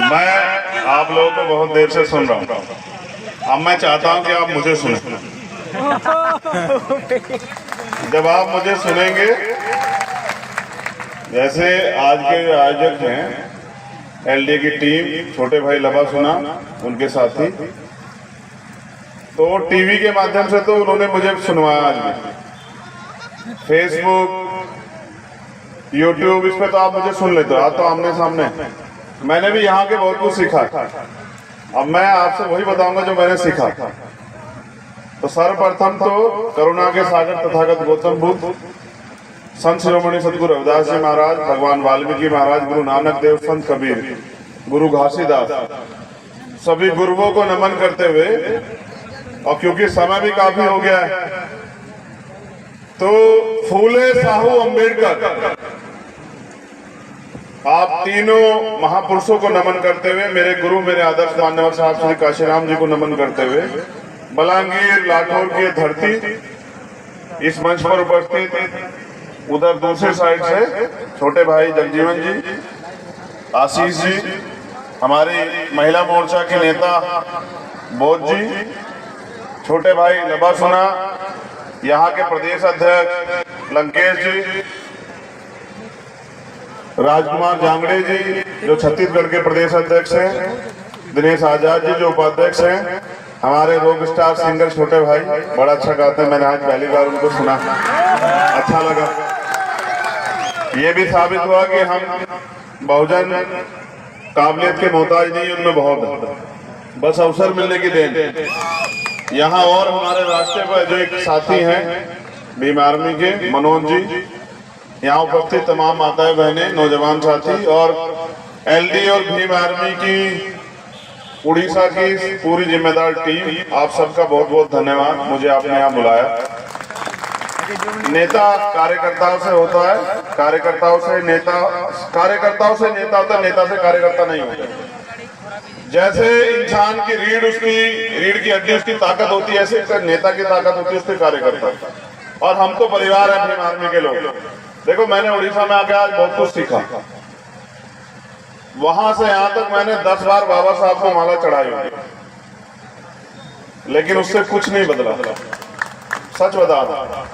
मैं आप लोगों को बहुत देर से सुन रहा हूँ। अब मैं चाहता हूँ कि आप मुझे सुनें। जब आप मुझे सुनेंगे, जैसे आज के आयोजक हैं एलडी की टीम, छोटे भाई लबा सुना, उनके साथी, तो टीवी के माध्यम से तो उन्होंने मुझे सुनवाया। आज भी फेसबुक, यूट्यूब, इस पे तो आप मुझे सुन लेते हो, आज तो आमने सामने। मैंने भी यहाँ के बहुत कुछ सीखा। अब मैं आपसे वही बताऊंगा जो मैंने सीखा। तो सर्वप्रथम तो करुणा के सागर तथागत गौतम बुद्ध, संत शिरोमणि सतगुरु रविदास जी महाराज, भगवान वाल्मीकि महाराज, गुरु नानक देव, संत कबीर, गुरु घासीदास, सभी गुरुओं को नमन करते हुए, और क्योंकि समय भी काफी हो गया है, तो फूले साहू अम्बेडकर, आप तीनों महापुरुषों को नमन करते हुए, मेरे गुरु, मेरे आदर्श मान्यवर साहब श्री काशीराम जी को नमन करते हुए, बलांगीर लाठौर की धरती, इस मंच पर उपस्थित उधर दूसरी साइड से छोटे भाई जगजीवन जी, आशीष जी, हमारी महिला मोर्चा के नेता बोध जी, छोटे भाई लबा सुना, यहाँ के प्रदेश अध्यक्ष लंकेश जी, राजकुमार जांगड़े जी जो छत्तीसगढ़ के प्रदेश अध्यक्ष हैं, दिनेश आजाद जी जो उपाध्यक्ष हैं, हमारे रॉक स्टार सिंगर छोटे भाई, बड़ा अच्छा गाते हैं, मैंने आज पहली बार उनको सुना, अच्छा लगा। ये भी साबित हुआ कि हम बहुजन काबिलियत के मोहताज नहीं, उनमें बहुत, बस अवसर मिलने की देन। यहाँ और हमारे रास्ते पर जो एक साथी हैं भीम आर्मी के, मनोज जी, यहाँ उपस्थित तमाम माताएं बहनें, नौजवान साथी, और एलडी और भीम आर्मी की उड़ीसा की पूरी जिम्मेदार टीम, आप सबका बहुत बहुत धन्यवाद, मुझे आपने यहाँ बुलाया। नेता कार्यकर्ताओं से होता है, कार्यकर्ताओं से नेता, कार्यकर्ताओं से नेता होता है, नेता से कार्यकर्ता नहीं होता। जैसे इंसान की रीढ़ की हड्डी उसकी ताकत होती है, ऐसे नेता की ताकत होती है उसके कार्यकर्ता। और हम तो परिवार है भीम आर्मी के लोग। देखो, मैंने उड़ीसा में आकर आज बहुत कुछ सीखा। वहां से यहां तक मैंने 10 बार बाबा साहब को माला चढ़ाई होगी, लेकिन उससे कुछ नहीं बदला। सच बता रहा,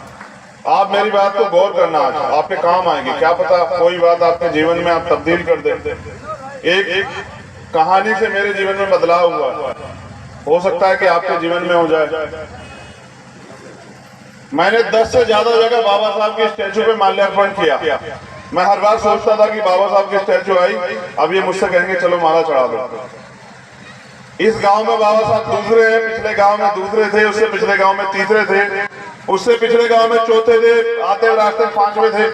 आप मेरी बात को गौर करना, आज आपके काम आएगी। क्या पता कोई बात आपके जीवन में आप तब्दील कर दे। एक कहानी से मेरे जीवन में बदलाव हुआ, हो सकता है कि आपके जीवन में हो जाए। मैंने 10 से ज्यादा जगह बाबा साहब के स्टैचू पे माल्यार्पण किया। मैं हर बार सोचता था कि बाबा साहब की स्टैचू आई, अब ये मुझसे कहेंगे चलो माला चढ़ा दो। इस गांव में बाबा साहब दूसरे हैं, पिछले गांव में दूसरे थे, उससे पिछले गांव में तीसरे थे, उससे पिछले गांव में चौथे थे, आते रास्ते 5वें थे।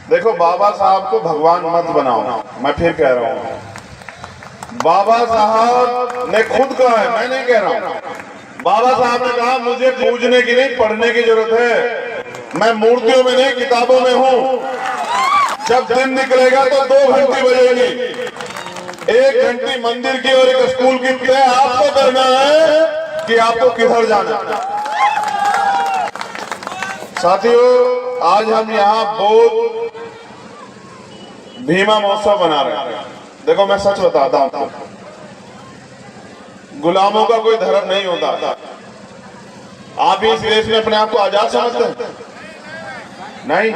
देखो, बाबा साहब को भगवान मत बनाओ। मैं फिर कह रहा हूँ, बाबा साहब ने खुद कहा है, मैं नहीं कह रहा हूँ। बाबा साहब ने कहा मुझे पूजने की नहीं, पढ़ने की जरूरत है। मैं मूर्तियों में नहीं, किताबों में हूँ। जब दिन निकलेगा तो 2 घंटी बजेगी, 1 घंटी मंदिर की और 1 स्कूल की। तय आपको करना है कि आपको किधर जाना है। साथियों, आज हम यहाँ बोध भीमा महोत्सव बना रहे हैं। देखो, मैं सच बताता हूँ, गुलामों का कोई धर्म नहीं होता। आप इस देश में अपने आप को आजाद समझते हैं? नहीं,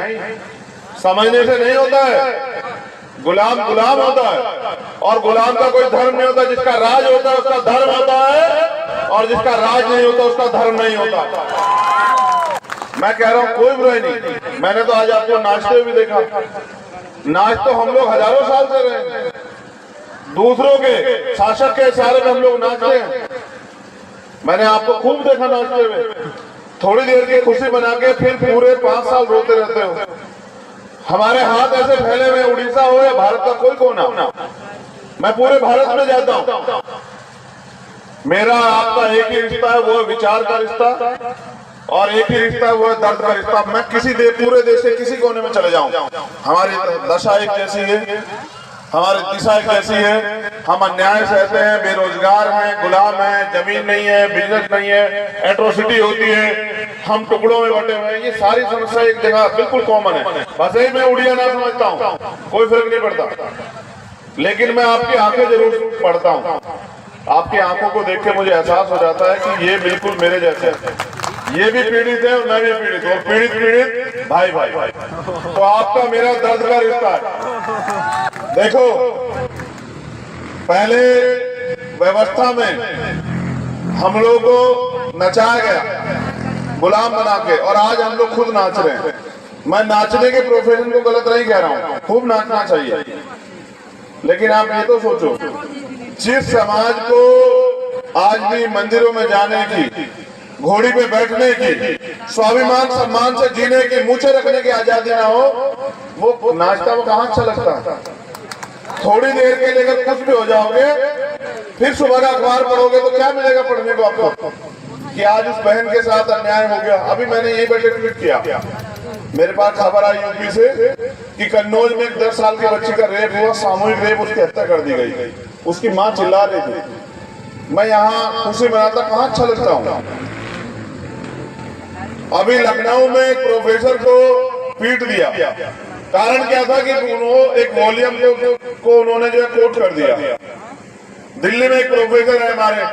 समझने से नहीं होता है। गुलाम गुलाम होता है, और गुलाम का कोई धर्म नहीं होता। जिसका राज होता है उसका धर्म होता है, और जिसका राज नहीं होता उसका धर्म नहीं होता। मैं कह रहा हूं, कोई बुराई नहीं। मैंने तो आज आपको नाचते हुए भी देखा। नाच तो हम लोग हजारों साल से रहे हैं, दूसरों के शासक के इशारे में हम लोग नाचते हैं। मैंने आपको खूब देखा नाचते हुए। थोड़ी देर की खुशी बना के फिर पूरे 5 साल रोते रहते हो। हमारे हाथ ऐसे फैले हुए, उड़ीसा हो या भारत का कोई कोना, मैं पूरे भारत में जाता हूं। मेरा आपका एक ही रिश्ता है, वो है विचार का रिश्ता, और एक ही रिश्ता है, वो है दर्द का रिश्ता। मैं पूरे देश के किसी कोने में चले जाऊं, हमारी दशा एक जैसी है, हमारी दिशा एक ऐसी है। हम अन्याय सहते हैं, बेरोजगार हैं, गुलाम हैं, जमीन नहीं है, बिजनेस नहीं है, एट्रोसिटी होती है, हम टुकड़ों में बटे हुए हैं। ये सारी समस्या एक जगह बिल्कुल कॉमन है। बस यही मैं उड़िया ना समझता हूँ, कोई फर्क नहीं पड़ता। लेकिन मैं आपकी आंखें जरूर पढ़ता हूँ। आपकी आंखों को देख के मुझे एहसास हो जाता है कि ये बिल्कुल मेरे जैसे हैं। ये भी पीड़ित है और मैं भी पीड़ित हूँ, और पीड़ित पीड़ित भाई भाई। तो आपका मेरा दर्द का रिश्ता है। देखो, पहले व्यवस्था में हम लोग को नचाया गया गुलाम बना के, और आज हम लोग खुद नाच रहे हैं। मैं नाचने के प्रोफेशन को गलत नहीं कह रहा हूँ, खूब नाचना चाहिए, लेकिन आप ये तो सोचो, जिस समाज को आज भी मंदिरों में जाने की, घोड़ी पे बैठने की, स्वाभिमान सम्मान से जीने की, मूछे रखने की आजादी ना हो, वो नाचता वो कहाँ अच्छा लगता है। थोड़ी देर के लिए अगर कुछ भी हो जाओगे, फिर सुबह का अखबार पढ़ोगे तो क्या मिलेगा पढ़ने को आपको कि आज उस बहन के साथ अन्याय हो गया। अभी मैंने यही बैठे ट्वीट किया, मेरे पास खबर आई यूपी से कि कन्नौज में 10 साल की बच्ची का रेप हुआ, सामूहिक रेप, उसकी हत्या कर दी गई। उसकी मां चिल्ला रही थी। मैं यहाँ खुशी मनाता कहाँ अच्छा लगता हूँ। अभी लखनऊ में एक प्रोफेसर को पीट दिया, कारण क्या था कि उन्होंने एक वॉल्यूम को उन्होंने जो है कोट कर दिया। दिल्ली में एक प्रोफेसर है हमारे,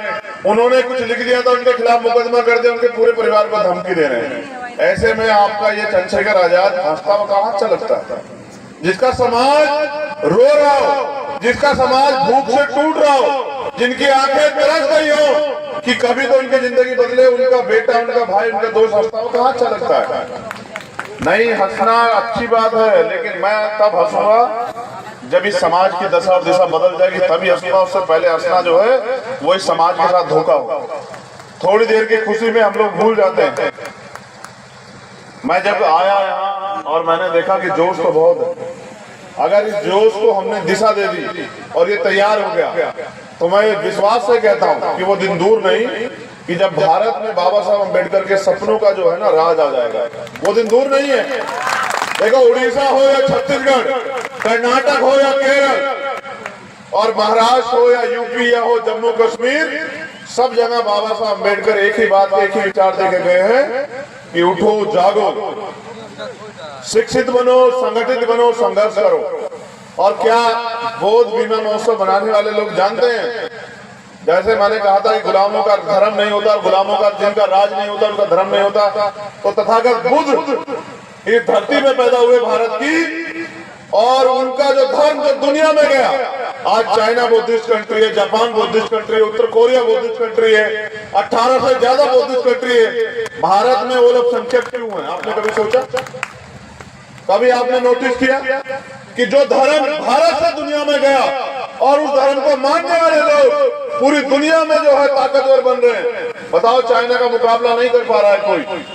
उन्होंने कुछ लिख दिया था, उनके खिलाफ मुकदमा कर दिया, उनके पूरे परिवार को धमकी दे रहे हैं। ऐसे में आपका ये चंद्रशेखर आजाद हंसता हुआ कहाँ अच्छा लगता है। जिसका समाज रो रहा हो, जिसका समाज भूख से टूट रहा हो, जिनकी आंखें तरस गई हो कि कभी तो उनकी जिंदगी बदले, उनका बेटा, उनका भाई, उनका दोस्त हंसता हुआ कहाँ अच्छा लगता है। नहीं, हंसना अच्छी बात है, लेकिन मैं तब हंसूंगा जब इस समाज की दशा और दिशा बदल जाएगी, तभी हंसूंगा। उससे पहले हंसना जो है वो इस समाज के साथ धोखा हो। थोड़ी देर की खुशी में हम लोग भूल जाते हैं। मैं जब आया यहाँ और मैंने देखा कि जोश तो बहुत है, अगर इस जोश को हमने दिशा दे दी और ये तैयार हो गया, तो मैं विश्वास से कहता हूँ कि वो दिन दूर नहीं कि जब भारत में बाबा साहब अम्बेडकर के सपनों का जो है ना राज आ जाएगा। वो दिन दूर नहीं है। देखो, उड़ीसा हो या छत्तीसगढ़, कर्नाटक हो या केरल, और महाराष्ट्र हो या यूपी या हो जम्मू कश्मीर, सब जगह बाबा साहब अम्बेडकर एक ही बात, एक ही विचार देके गए हैं कि उठो, जागो, शिक्षित बनो, संगठित बनो, संघर्ष करो। और क्या बोध बीमा महोत्सव बनाने वाले लोग जानते हैं, जैसे मैंने कहा था कि गुलामों का धर्म नहीं होता, गुलामों का जिनका राज नहीं होता उनका धर्म नहीं होता, तो तथागत बुद्ध इस धरती में पैदा हुए भारत की, और उनका जो धर्म जो दुनिया में गया, आज चाइना बुद्धिस्ट कंट्री है, जापान बुद्धिस्ट कंट्री है, उत्तर कोरिया बुद्धिस्ट कंट्री है, 18 से ज्यादा बुद्धिस्ट कंट्री है। भारत में वो लोग संख्यक क्यों है? आपने कभी सोचा? कभी आपने नोटिस किया कि जो धर्म भारत से दुनिया में गया और उस धर्म को मानने वाले लोग पूरी दुनिया में जो है ताकतवर बन रहे हैं। बताओ, चाइना का मुकाबला नहीं कर पा रहा है कोई।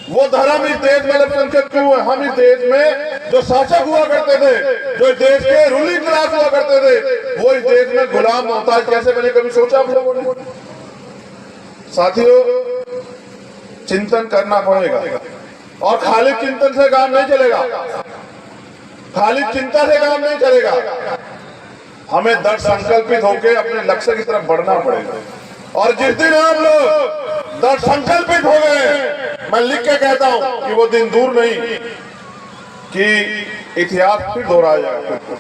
वो धर्म इस देश में अल्पसंख्यक क्यों है? हम इस देश में जो शासक हुआ करते थे, जो इस देश के रूलिंग क्लास हुआ करते थे, वो इस देश में गुलाम मोहताज कैसे बने? कभी सोचा आप लोगों ने? साथियों, चिंतन करना पड़ेगा, और खाली चिंतन से काम नहीं चलेगा, खाली चिंता से काम नहीं चलेगा। हमें दृढ़ संकल्पित होकर अपने लक्ष्य की तरफ बढ़ना पड़ेगा। और जिस दिन आप लोग दृढ़ संकल्पित हो गए, मैं लिख के कहता हूं कि वो दिन दूर नहीं कि इतिहास फिर दोहराया जाएगा।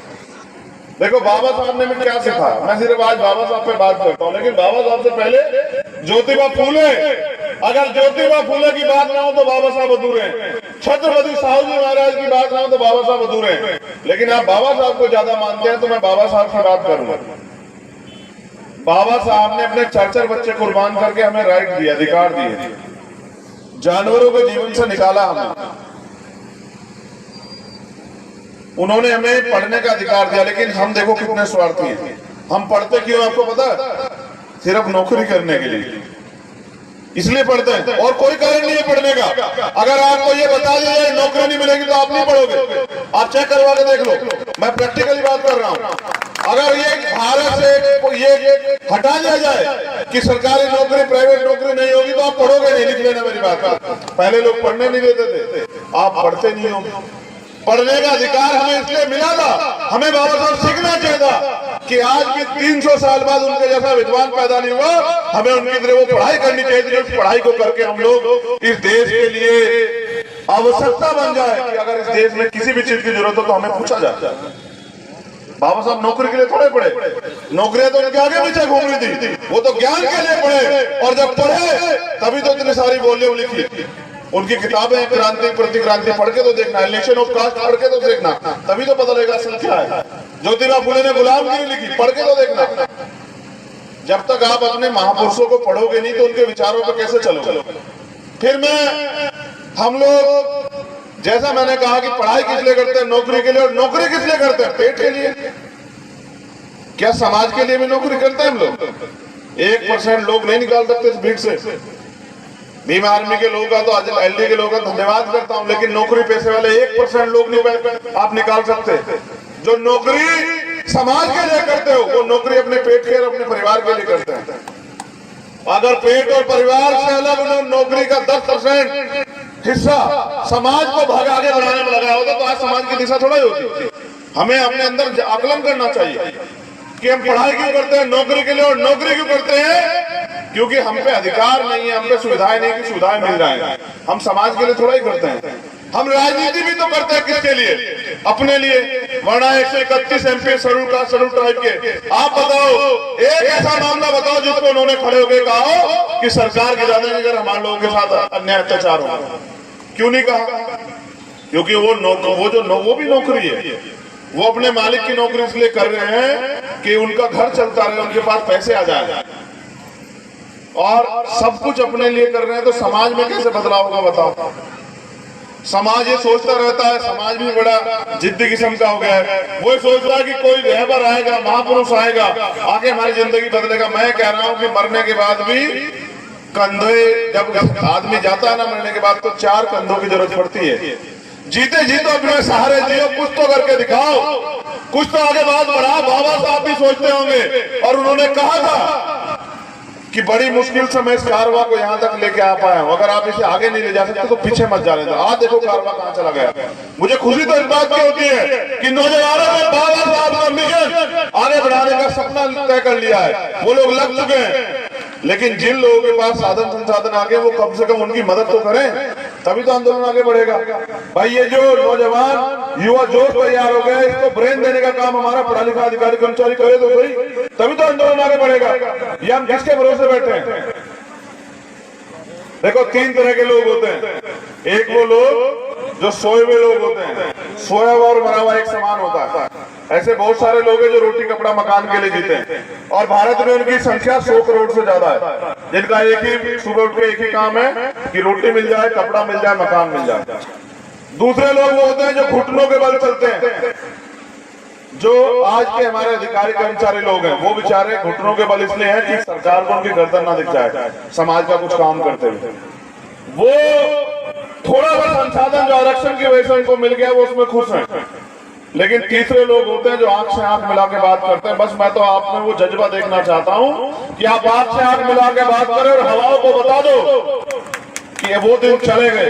देखो, बाबा साहब ने क्या सिखाया। मैं सिर्फ आज बाबा साहब पे बात करता हूं, लेकिन बाबा साहब से पहले ज्योतिबा फूले। अगर ज्योतिबा फूले की बात ना हो तो बाबा साहब अधूरे हैं। छत्रपति साहू जी महाराज की बात ना हो तो बाबा साहब अधूरे हैं। लेकिन आप बाबा साहब को ज्यादा मानते हैं तो मैं बाबा साहब की बात करूंगा। बाबा साहब ने अपने 4 बच्चे कुर्बान करके हमें राइट दिए, अधिकार दिए, जानवरों को जीवन से निकाला हमें। उन्होंने हमें पढ़ने का अधिकार दिया, लेकिन हम देखो कितने स्वार्थी हैं। हम पढ़ते क्यों आपको पता है? सिर्फ नौकरी करने के लिए, इसलिए पढ़ते हैं, और कोई कारण नहीं है पढ़ने का। अगर आपको ये बता दिया जाए नौकरी नहीं मिलेगी तो आप नहीं पढ़ोगे। आप चेक करवा के देख लो, मैं प्रैक्टिकली बात कर रहा हूँ। अगर ये भारत से ये हटा दिया जाए कि सरकारी नौकरी, प्राइवेट नौकरी नहीं होगी तो आप पढ़ोगे नहीं। लिख लेना मेरी बात। पहले लोग पढ़ने नहीं देते थे, आप पढ़ते नहीं हो। पढ़ने का अधिकार हमें इसलिए मिला था, हमें बाबा साहब सीखना चाहिए था कि आज भी 300 साल बाद उनके जैसा विद्वान पैदा नहीं हुआ। हमें उनकी तरह वो पढ़ाई करनी चाहिए थी, उस पढ़ाई को करके हम लोग इस देश के लिए आवश्यकता बन जाए कि अगर इस देश में किसी भी चीज की जरूरत हो तो हमें पूछा जाता है। बाबा साहब नौकरी के लिए थोड़े पढ़े, नौकरियां तो उनके आगे पीछे घूम रही थी, वो तो ज्ञान के लिए पढ़े, और जब पढ़े तभी तो इतनी सारी वॉल्यूम लिखी। उनकी किताबें क्रांति प्रतिक्रांति पढ़ के तो देखना, इलेक्शन ऑफ कास्ट पढ़ के तो देखना, तभी तो पता लगेगा असल क्या है। ज्योतिबा फुले ने गुलामगिरी लिखी, पढ़ के तो देखना। जब तक आप अपने महापुरुषों को पढ़ोगे नहीं तो उनके विचारों पर कैसे चलोगे। फिर हम लोग जैसा मैंने कहा कि पढ़ाई किस लिए करते हैं, नौकरी के लिए, और नौकरी किस लिए करते हैं, पेट के लिए। क्या समाज के लिए भी नौकरी करते हैं हम लोग? 1% लोग नहीं निकाल सकते इस भीड़ से। भीम आर्मी के लोगों का तो आज एलडी के लोगों का धन्यवाद करता हूं, लेकिन नौकरी पैसे वाले 1% लोग नहीं आप निकाल सकते। जो नौकरी समाज के लिए करते हो वो नौकरी अपने पेट के और अपने परिवार के लिए करते हैं। अगर पेट और परिवार से अलग उन्होंने नौकरी का 10% हिस्सा समाज को आगे बढ़ाने में लगाया होता तो आज समाज की दिशा थोड़ा ही होती। हमें अपने अंदर आकलन करना चाहिए कि हम पढ़ाई क्यों करते हैं, नौकरी के लिए, और नौकरी क्यों करते हैं क्योंकि हम पे अधिकार नहीं है, हम पे सुविधाएं नहीं कि सुविधाएं मिल जाए। हम समाज के लिए थोड़ा ही करते हैं। हम राजनीति भी तो करते हैं किसके लिए? अपने लिए। वरना 131 MP schedule caste schedule tribe के, आप बताओ एक ऐसा मामला बताओ जिसको उन्होंने खड़े होकर कहा कि सरकार की ज्यादा अगर हमारे लोगों के साथ अन्याय अत्याचार हो। क्यों नहीं कहा? क्योंकि वो भी नौकरी है, वो अपने मालिक की नौकरी इसलिए कर रहे हैं कि उनका घर चलता रहे, उनके पास पैसे आ जाए, और सब कुछ अपने लिए कर रहे हैं। तो समाज में कैसे बदलाव होगा बताओ? समाज ये सोचता रहता है, समाज भी बड़ा जिद्दी किस्म का हो गया है। वो सोच रहा है कि कोई रहबर आएगा, महापुरुष आएगा, आगे हमारी जिंदगी बदलेगा। मैं कह रहा हूं कि मरने के बाद भी कंधे, जब आदमी जाता है ना मरने के बाद, तो 4 कंधों की जरूरत पड़ती है। जीते जी तो अपने सहारे जियो, कुछ तो करके दिखाओ, कुछ तो आगे बात बढ़ाओ। बाबा साहब भी सोचते होंगे, और उन्होंने कहा था कि बड़ी मुश्किल से मैं इस कारवा को यहाँ तक लेके आ पाया हूँ, अगर आप इसे आगे नहीं ले जा सकते तो पीछे मत जाने दो। आज देखो कारवा कहाँ चला गया। मुझे खुशी तो इस बात की होती है कि नौजवानों ने बाबा साहब का मिशन आगे बढ़ाने का सपना तय कर लिया है, वो लोग लग चुके हैं। लेकिन जिन लोगों के पास साधन संसाधन आगे, वो कम से कम उनकी मदद तो करें, तभी तो आंदोलन आगे बढ़ेगा। भाई ये जो नौजवान युवा जोश तैयार हो गया, इसको ब्रेन देने का काम हमारा पढ़ा लिखा अधिकारी कर्मचारी करे तो सही, तभी तो आंदोलन आगे बढ़ेगा। ये हम किसके भरोसे बैठे हैं? देखो 3 तरह के लोग होते हैं। एक वो लोग जो सोए हुए लोग होते हैं, सोया हुआ और मरा हुआ एक समान होता है। ऐसे बहुत सारे लोग हैं जो रोटी कपड़ा मकान के लिए जीते हैं, और भारत में उनकी संख्या 100 करोड़ से ज्यादा है, जिनका एक ही सुबह उठ के एक ही काम है कि रोटी मिल जाए, कपड़ा मिल जाए, मकान मिल जाए। दूसरे लोग वो होते हैं जो घुटनों के बल चलते हैं। जो आज के हमारे अधिकारी कर्मचारी लोग हैं, वो बेचारे घुटनों के बल इसलिए हैं कि सरकार को उनकी गर्दन ना दिख जाए समाज का कुछ काम करते हुए। वो थोड़ा सा संसाधन जो आरक्षण की वजह से उनको मिल गया, वो उसमें खुश हैं। लेकिन तीसरे लोग होते हैं जो आंख से आंख मिला के बात करते हैं। बस मैं तो आप में वो जज्बा देखना चाहता हूं कि आप आंख से आंख मिला के बात करें और हवाओं को बता दो कि वो दिन चले गए।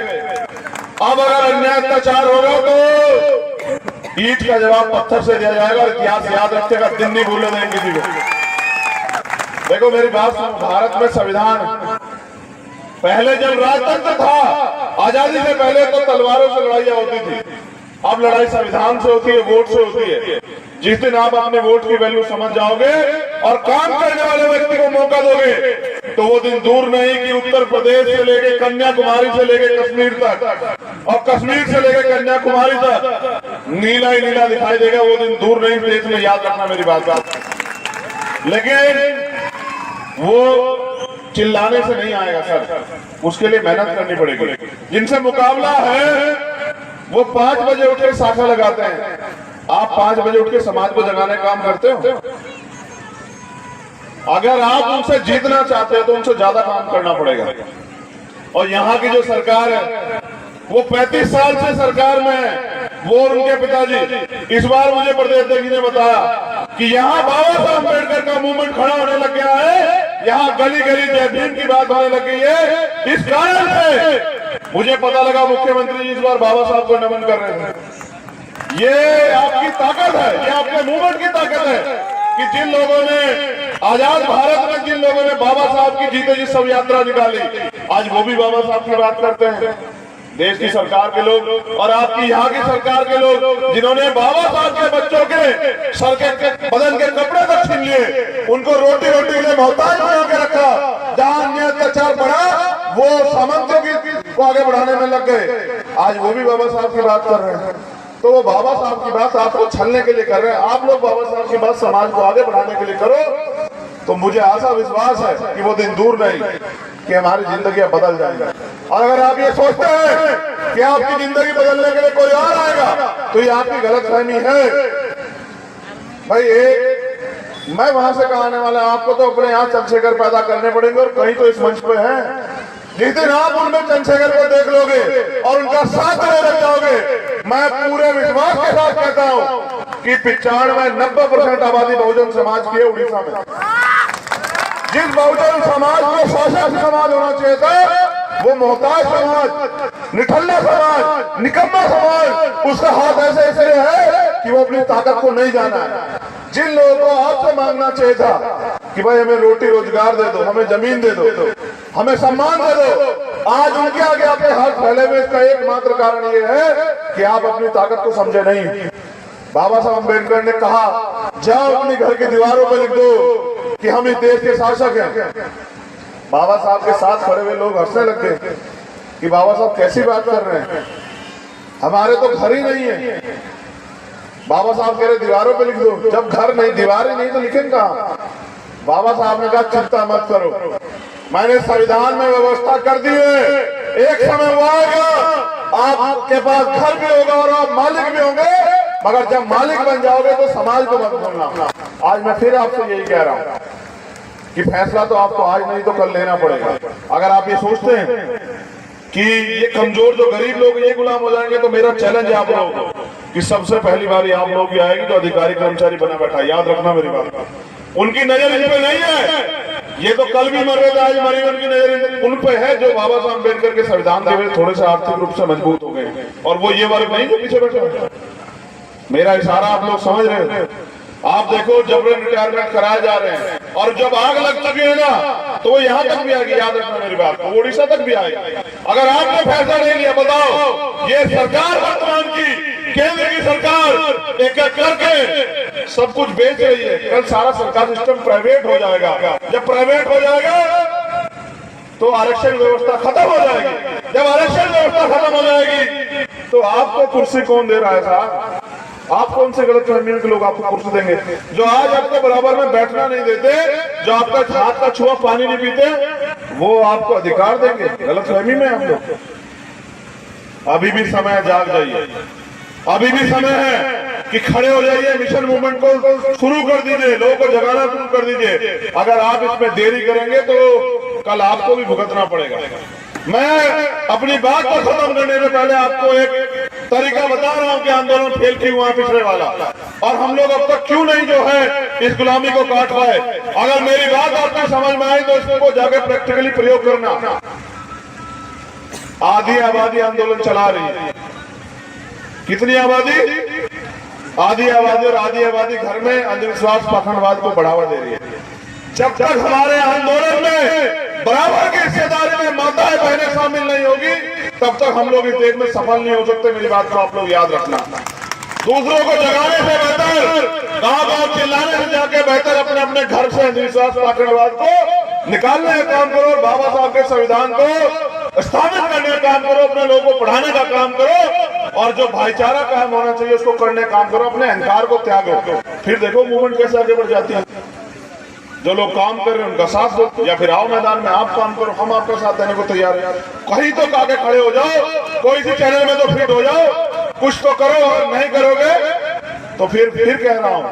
अब अगर अन्याय अत्याचार होगा तो ईंट का जवाब पत्थर से दिया जाएगा, और इतिहास याद रखेगा, दिन नहीं भूलने देंगे किसी को। देखो मेरी बात सुनो, भारत में संविधान, पहले जब राजतंत्र था, आजादी से पहले तो तलवारों से लड़ाइयां होती थी। अब लड़ाई संविधान से होती है, वोट से होती है। जिस दिन आप अपने वोट की वैल्यू समझ जाओगे और काम करने वाले व्यक्ति को मौका दोगे, तो वो दिन दूर नहीं कि उत्तर प्रदेश से लेके कन्याकुमारी से लेके कश्मीर तक, और कश्मीर से लेके कन्याकुमारी तक नीला ही नीला दिखाई देगा। वो दिन दूर नहीं, देश में याद रखना मेरी बात। लेकिन वो चिल्लाने से नहीं आएगा सर, उसके लिए मेहनत करनी पड़ेगी। जिनसे मुकाबला है वो 5 बजे उठ के शाखा लगाते हैं। आप 5 बजे उठ के समाज को जगाने का काम करते हो? अगर आप उनसे जीतना चाहते हो तो उनसे ज्यादा काम करना पड़ेगा। और यहाँ की जो सरकार है वो 35 साल से सरकार में है, वो और उनके पिताजी। इस बार मुझे प्रदेश अध्यक्ष ने बताया कि यहाँ बाबा साहब अम्बेडकर का मूवमेंट खड़ा होने लग गया है, यहाँ गली गली जय भीम की बात होने लग गई है। इस कारण से मुझे पता लगा मुख्यमंत्री जी इस बार बाबा साहब को नमन कर रहे थे। ये आपकी ताकत है, ये आपके मूवमेंट की ताकत है कि जिन लोगों ने आजाद भारत में, जिन लोगों ने बाबा साहब की जीते जी सब यात्रा निकाली, आज वो भी बाबा साहब की बात करते हैं। देश की सरकार के लोग और आपकी यहाँ की सरकार के लोग जिन्होंने बाबा साहब के बच्चों के सर के बदन के कपड़े तक छीन लिए, उनको रोटी रोटी के लिए मोहताज बना के रखा, जहां अन्याय अत्याचार बढ़ा वो सामंतों को आगे बढ़ाने में लग गए। आज वो भी बाबा साहब की बात कर रहे हैं, तो वो बाबा साहब की बात आपको छलने के लिए कर रहे हैं। आप लोग बाबा साहब की बात समाज को आगे बढ़ाने के लिए करो, तो मुझे आशा विश्वास है कि वो दिन दूर नहीं कि हमारी जिंदगी बदल जाएगी। और अगर आप ये सोचते हैं कि आपकी जिंदगी बदलने के लिए कोई और आएगा, तो ये आपकी गलतफहमी है। भाई मैं वहां से कहा आने वाला, आपको तो अपने यहाँ चंद्रशेखर पैदा करने पड़ेंगे, और कहीं तो इस मंच पे है। जिस दिन आप उनमें चंद्रशेखर को देख लोगे और उनका साथ में लग जाओगे, मैं पूरे विश्वास के साथ कहता हूँ कि 95-90% आबादी बहुजन समाज की है उड़ीसा में। जिस बहुजन समाज को शासक समाज होना चाहिए था, वो मोहताज समाज, निठल्ला समाज, निकम्मा समाज, उसका हाथ ऐसे ऐसे है कि वो अपनी ताकत को नहीं जाना है। जिन लोगों को आपसे मांगना चाहिए था कि भाई हमें रोटी रोजगार दे दो, हमें जमीन दे दो, हमें सम्मान दे दो, आज उनके आगे आपके हाथ फैले हुए, इसका एकमात्र कारण ये है कि आप अपनी ताकत को समझे नहीं। बाबा साहब अम्बेडकर ने कहा, जाओ अपने घर की दीवारों पर लिख दो कि हम इस देश के शासक हैं। बाबा साहब के साथ खड़े हुए लोग हंसने लग गए कि बाबा साहब कैसी बात कर रहे हैं, हमारे तो घर ही नहीं है। बाबा साहब कह रहे दीवारों पे लिख दो, जब घर नहीं, दीवारें नहीं तो लिखेंगे कहां? बाबा साहब ने कहा चिंता मत करो, मैंने संविधान में व्यवस्था कर दी है, एक समय वो आएगा आपके पास घर भी होगा और आप मालिक भी होंगे, मगर जब मालिक बन जाओगे तो समाज को मत भूलना। आज मैं फिर आपसे यही कह रहा हूं कि फैसला तो आपको आज नहीं तो कल लेना पड़ेगा। अगर आप ये सोचते हैं कि ये कमजोर जो गरीब लोग ये गुलाम हो जाएंगे, तो मेरा चैलेंज है आप लोगों को कि सबसे पहली बार आप लोग की आएगी जो अधिकारी कर्मचारी बना बैठा। याद रखना मेरी बात, उनकी नजर इन पे नहीं है, ये तो कल भी मर रहे थे, आज मरी, उनकी नजर उन पे है जो बाबा साहब अम्बेडकर के संविधान के वजह थोड़े से आर्थिक रूप से मजबूत हो गए, और वो ये वर्ग नहीं जो पीछे बैठे। मेरा इशारा आप लोग समझ रहे हैं। आप देखो जबरन रिटायरमेंट कराए जा रहे हैं, और जब आग लग चुकी है ना, तो वो यहाँ तक भी आएगी। याद रखना मेरी बात, वो उड़ीसा तक भी आएगी। अगर आपने फैसला नहीं लिया, बताओ ये सरकार वर्तमान की केंद्र की सरकार एक एक करके सब कुछ बेच रही है। कल सारा सरकार सिस्टम प्राइवेट हो जाएगा। जब प्राइवेट हो जाएगा तो आरक्षण व्यवस्था खत्म हो जाएगी। जब आरक्षण व्यवस्था खत्म हो जाएगी तो आपको कुर्सी कौन दे रहा है साहब? आप कौन से गलत फहमी के लोग आपको कुर्सी देंगे? जो आज आपको बराबर में बैठना नहीं देते, जो आपका हाथ का छुआ पानी नहीं पीते, वो आपको अधिकार देंगे? गलत फहमी में हम लोग। अभी भी समय, जाग जाइए, अभी भी समय है कि खड़े हो जाइए, मिशन मूवमेंट को शुरू कर दीजिए, लोगों को जगाना शुरू कर दीजिए। अगर आप इसमें देरी करेंगे तो कल आपको भी भुगतना पड़ेगा। मैं अपनी बात को खत्म करने से पहले आपको एक तरीका बता रहा हूं कि आंदोलन फेल क्यों हुआ पिछले वाला, और हम लोग अब तक क्यों नहीं जो है इस गुलामी को काट पाए। अगर मेरी बात आपको समझ में आई तो इसको जाके प्रैक्टिकली प्रयोग करना। आधी आबादी आंदोलन चला रही है। कितनी आबादी? आधी आबादी, और आधी आबादी घर में अंधविश्वास पाखंडवाद को बढ़ावा दे रही है। जब तक हमारे आंदोलन में बराबर की हिस्सेदारी में माताएं बहनें शामिल नहीं होगी, तब तक हम लोग इस देश में सफल नहीं हो सकते। मेरी बात को आप लोग याद रखना। दूसरों को जगाने से बेहतर, गांव-गांव चिल्लाने से जाके बेहतर अपने अपने घर से अंधविश्वास पाखंडवाद को निकालने का काम करो, और बाबा साहब के संविधान को स्थापित करने का काम करो, अपने लोगों को पढ़ाने का काम करो, और जो भाईचारा कायम होना चाहिए उसको करने का काम करो। अपने अहंकार को त्यागो, फिर देखो मूवमेंट कैसे आगे बढ़ जाती है। जो लोग काम कर रहे हैं उनका साथ दो, या फिर आओ मैदान में आप काम करो, हम आपका साथ देने को तैयार है। कहीं तो आगे खड़े हो जाओ, कोई सी चैनल में तो फिट हो जाओ, कुछ तो करो। और नहीं करोगे तो फिर कह रहा हूं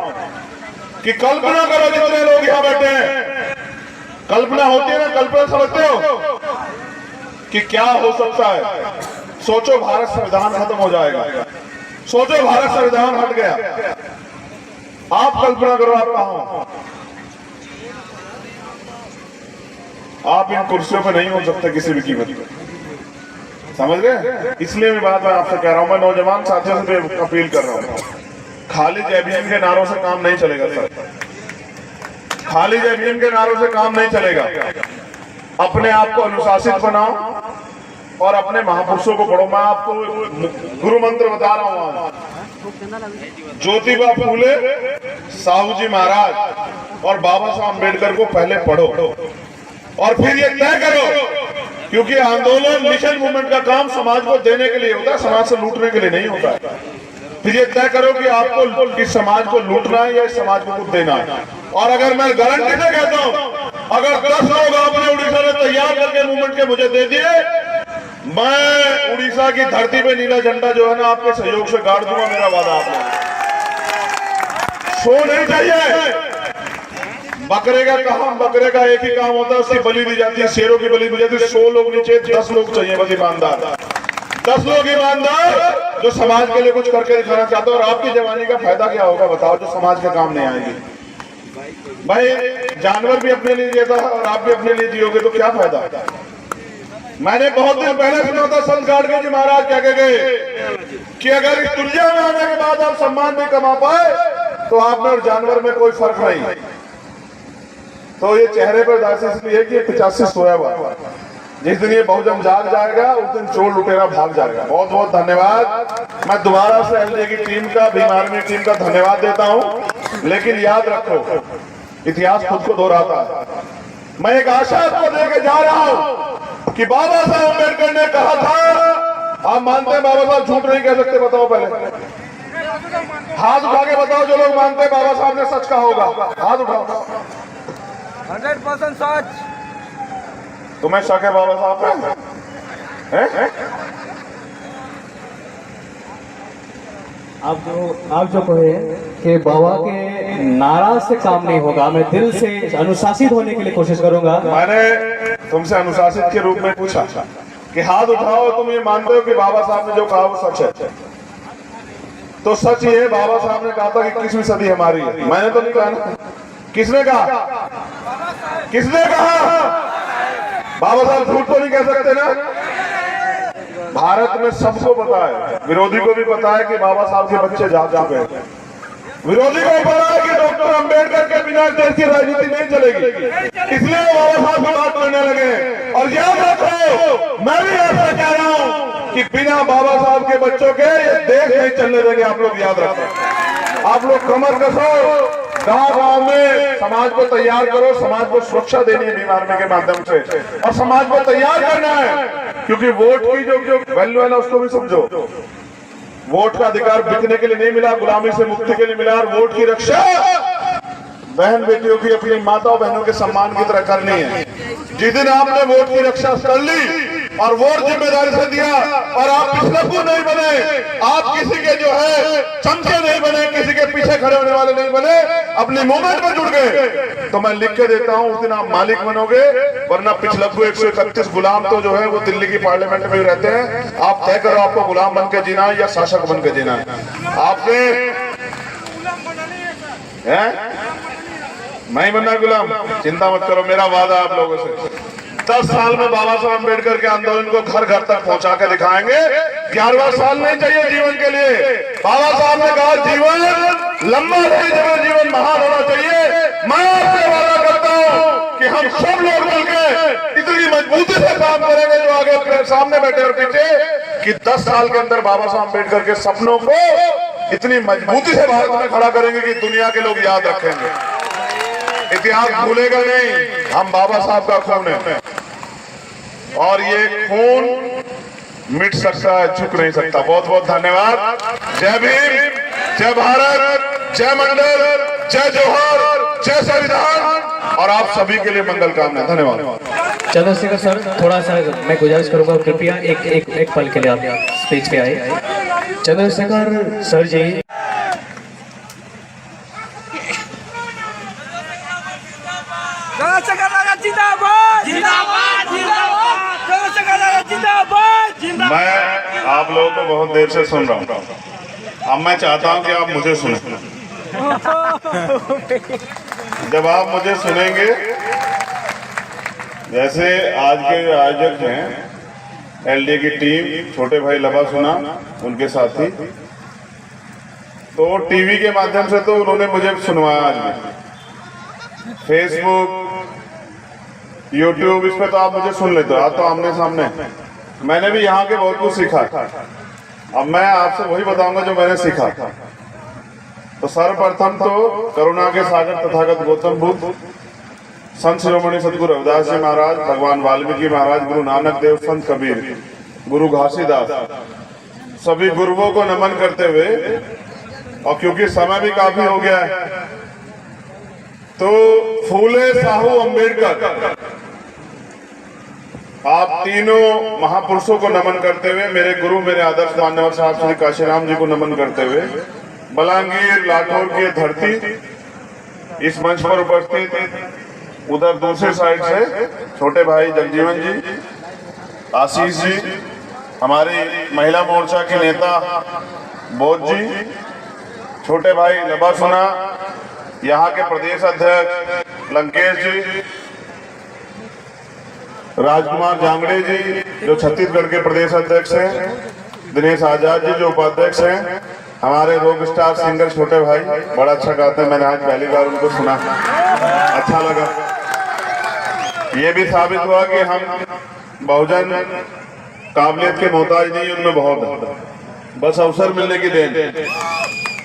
कि कल्पना करो, जितने लोग यहाँ बैठे हैं, कल्पना होती है ना, कल्पना समझते हो कि क्या हो सकता है? सोचो भारत संविधान खत्म हो जाएगा, सोचो भारत संविधान हट गया, आप कल्पना करो आप कहां हो? आप इन कुर्सियों पे नहीं हो सकते किसी भी कीमत पर, समझ गए? इसलिए मैं बात आपसे कह रहा हूं, मैं नौजवान साथियों से अपील कर रहा हूं, खाली जय भीम के नारों से काम नहीं चलेगा सर, खाली जय भीम के नारों से काम नहीं चलेगा। अपने आप को अनुशासित बनाओ, और अपने महापुरुषों को पढ़ो। मैं आपको गुरु मंत्र बता रहा हूँ आज। ज्योतिबा फूले, साहू जी महाराज और बाबा साहब अम्बेडकर को पहले पढ़ो और फिर ये तय करो, क्योंकि आंदोलन मिशन मूवमेंट का काम समाज को देने के लिए होता है, समाज से लूटने के लिए नहीं होता है। फिर ये तय करो कि आपको इस समाज को लूटना है या इस समाज को कुछ देना है। और अगर मैं गारंटी से कहता हूं, अगर 10 लोग आपने उड़ीसा में तैयार करके मूवमेंट के मुझे दे दिए, मैं उड़ीसा की धरती पे नीला झंडा जो है ना आपके सहयोग से गाड़ दूंगा, मेरा वादा आपको। सो नहीं चाहिए। बकरे का काम, बकरे का एक ही काम होता है, उसकी बलि दी जाती है, शेरों की बलि दी जाती है। 100 लोग नीचे, 10 लोग चाहिए बस ईमानदार, 10 लोग ईमानदार जो समाज के लिए कुछ करके दिखाना चाहते हो। और आपकी जवानी का फायदा क्या होगा बताओ, जो समाज के काम नहीं आएगी। भाई जानवर भी अपने लिए जिएगा और आप भी अपने लिए जियोगे तो क्या फायदा। मैंने बहुत दिन पहले सुना था संत गाडगे जी महाराज क्या कह गए कि अगर इस दुनिया में आने के बाद आप सम्मान नहीं कमा पाए तो आप में और जानवर में कोई फर्क नहीं। तो ये चेहरे पर दासी इसलिए कि 85 सोया हुआ, जिस दिन ये बहुजन जाग जाएगा उस दिन चोर लुटेरा भाग जाएगा। बहुत बहुत धन्यवाद। मैं दोबारा से एलजे की टीम का, भीम आर्मी टीम का धन्यवाद देता हूं। लेकिन याद रखो, इतिहास खुद को दोहराता है। मैं एक आशा आपको देके जा रहा हूं कि बाबा साहब अम्बेडकर ने कहा था, आप मानते हैं बाबा साहब झूठ नहीं कह सकते? बताओ पहले, हाथ उठा के बताओ जो लोग मानते हैं बाबा साहब ने सच कहा होगा, हाथ उठाओ। 100% सच। तुम्हें शक है बाबा साहब पे? आप जो कहे कि बाबा के नाराज से काम नहीं होगा, मैं दिल से अनुशासित होने के लिए कोशिश करूंगा। मैंने तुमसे अनुशासित के रूप में पूछा कि हाथ उठाओ, तुम ये मानते हो कि बाबा साहब ने जो कहा वो सच है? तो सच ये है, बाबा साहब ने कहा था कि 21वीं सदी हमारी है। मैंने तो नहीं कहा ना। किसने कहा? किसने कहा? बाबा साहब झूठ तो नहीं कह सकते ना। भारत में सबको पता है, विरोधी को भी पता है कि बाबा साहब के बच्चे जा चुके हैं। विरोधी को पता है कि डॉक्टर अंबेडकर के बिना देश की राजनीति नहीं चलेगी, इसलिए बाबा साहब की बात करने लगे। और याद रखो, मैं भी ऐसा कह रहा हूं कि बिना बाबा साहब के बच्चों के ये देश नहीं चलने देंगे। आप लोग याद रखो, आप लोग कमर कसो, गांव में समाज को तैयार करो। समाज को सुरक्षा देनी है भीम आर्मी के माध्यम से, और समाज को तैयार करना है, क्योंकि वोट की जो वैल्यू है ना उसको भी समझो। वोट का अधिकार बिकने के लिए नहीं मिला, गुलामी से मुक्ति के लिए मिला। और वोट की रक्षा बहन बेटियों की, अपनी माताओं बहनों के सम्मान की तरह करनी है। जिस दिन आपने वोट की रक्षा कर ली और वोट जिम्मेदारी से दिया, और आप पिछलक्कू नहीं बने, आप किसी के जो है चमचे नहीं बने, किसी के पीछे खड़े होने वाले नहीं बने, अपनी मूवमेंट में जुड़ गए, तो मैं लिख के देता हूं उस दिन आप मालिक बनोगे। वरना पिछलक्कू 131 गुलाम तो जो है वो दिल्ली की पार्लियामेंट में ही रहते हैं। आप तय करो आपको गुलाम बन के जीना है या शासक बन के जीना है। आपने नहीं बनना गुलाम, चिंता मत करो, मेरा वादा आप लोगों से। 10 साल में बाबा साहब अम्बेडकर के आंदोलन को घर घर तक पहुंचा के दिखाएंगे। 11वां साल नहीं चाहिए जीवन के लिए। बाबा साहब ने कहा जीवन लंबा नहीं, जीवन महान होना चाहिए। मैं आपसे वादा करता हूं कि हम सब लोग मिलकर इतनी मजबूती से काम करेंगे, जो आगे सामने बैठे और पीछे, कि 10 साल के अंदर बाबा साहब अम्बेडकर के सपनों को इतनी मजबूती से भारत में खड़ा करेंगे कि दुनिया के लोग याद रखेंगे। इतिहास भूलेगा नहीं, हम बाबा साहब का खून है, और ये खून मिट सकता है, झुक नहीं सकता। बहुत बहुत धन्यवाद। जय भीम, जय भारत, जय मंडल, जय जोहर, जय संविधान, और आप सभी के लिए मंगल कामना। धन्यवाद। चंद्रशेखर सर, थोड़ा सा मैं गुजारिश करूंगा, कृपया एक पल के लिए आप स्टेज पे आए। चंद्रशेखर सर जी, मैं आप लोगों को बहुत देर से सुन रहा हूँ, अब मैं चाहता हूँ कि आप मुझे सुनें। जब आप मुझे सुनेंगे, जैसे आज के आयोजक हैं एलडी की टीम, छोटे भाई लबा सुना, उनके साथी, तो टीवी के माध्यम से तो उन्होंने मुझे सुनवाया। आज में फेसबुक, यूट्यूब, इस पे तो आप मुझे सुन लेते हो, आज तो आमने सामने। मैंने भी यहाँ के बहुत कुछ सीखा। अब मैं आपसे वही बताऊंगा जो मैंने सीखा। तो सर्वप्रथम तो करुणा के सागर तथागत गौतम बुद्ध, संत शिरोमणि सतगुरु रविदास जी महाराज, भगवान वाल्मीकि महाराज, गुरु नानक देव, संत कबीर, गुरु घासीदास, सभी गुरुओं को नमन करते हुए, और क्योंकि समय भी काफी हो गया है, तो फूले साहू अम्बेडकर, आप तीनों महापुरुषों को नमन करते हुए, मेरे गुरु, मेरे आदर्श मान्यवर साहब श्री काशीराम जी को नमन करते हुए, बलांगीर लाठौर की धरती इस मंच पर उपस्थित, उधर दूसरे साइड से छोटे भाई जगजीवन जी, आशीष जी, हमारी महिला मोर्चा के नेता बोध जी, छोटे भाई लबासुना, यहाँ के प्रदेश अध्यक्ष लंकेश जी, राजकुमार जांगड़े जी जो छत्तीसगढ़ के प्रदेश अध्यक्ष हैं, दिनेश आजाद जी जो उपाध्यक्ष हैं, हमारे रॉक स्टार सिंगर छोटे भाई बड़ा अच्छा गाते हैं, मैंने आज पहली बार उनको सुना, अच्छा लगा। ये भी साबित हुआ कि हम बहुजन काबिलियत के मोहताज नहीं, उनमें बहुत, बस अवसर मिलने की देन।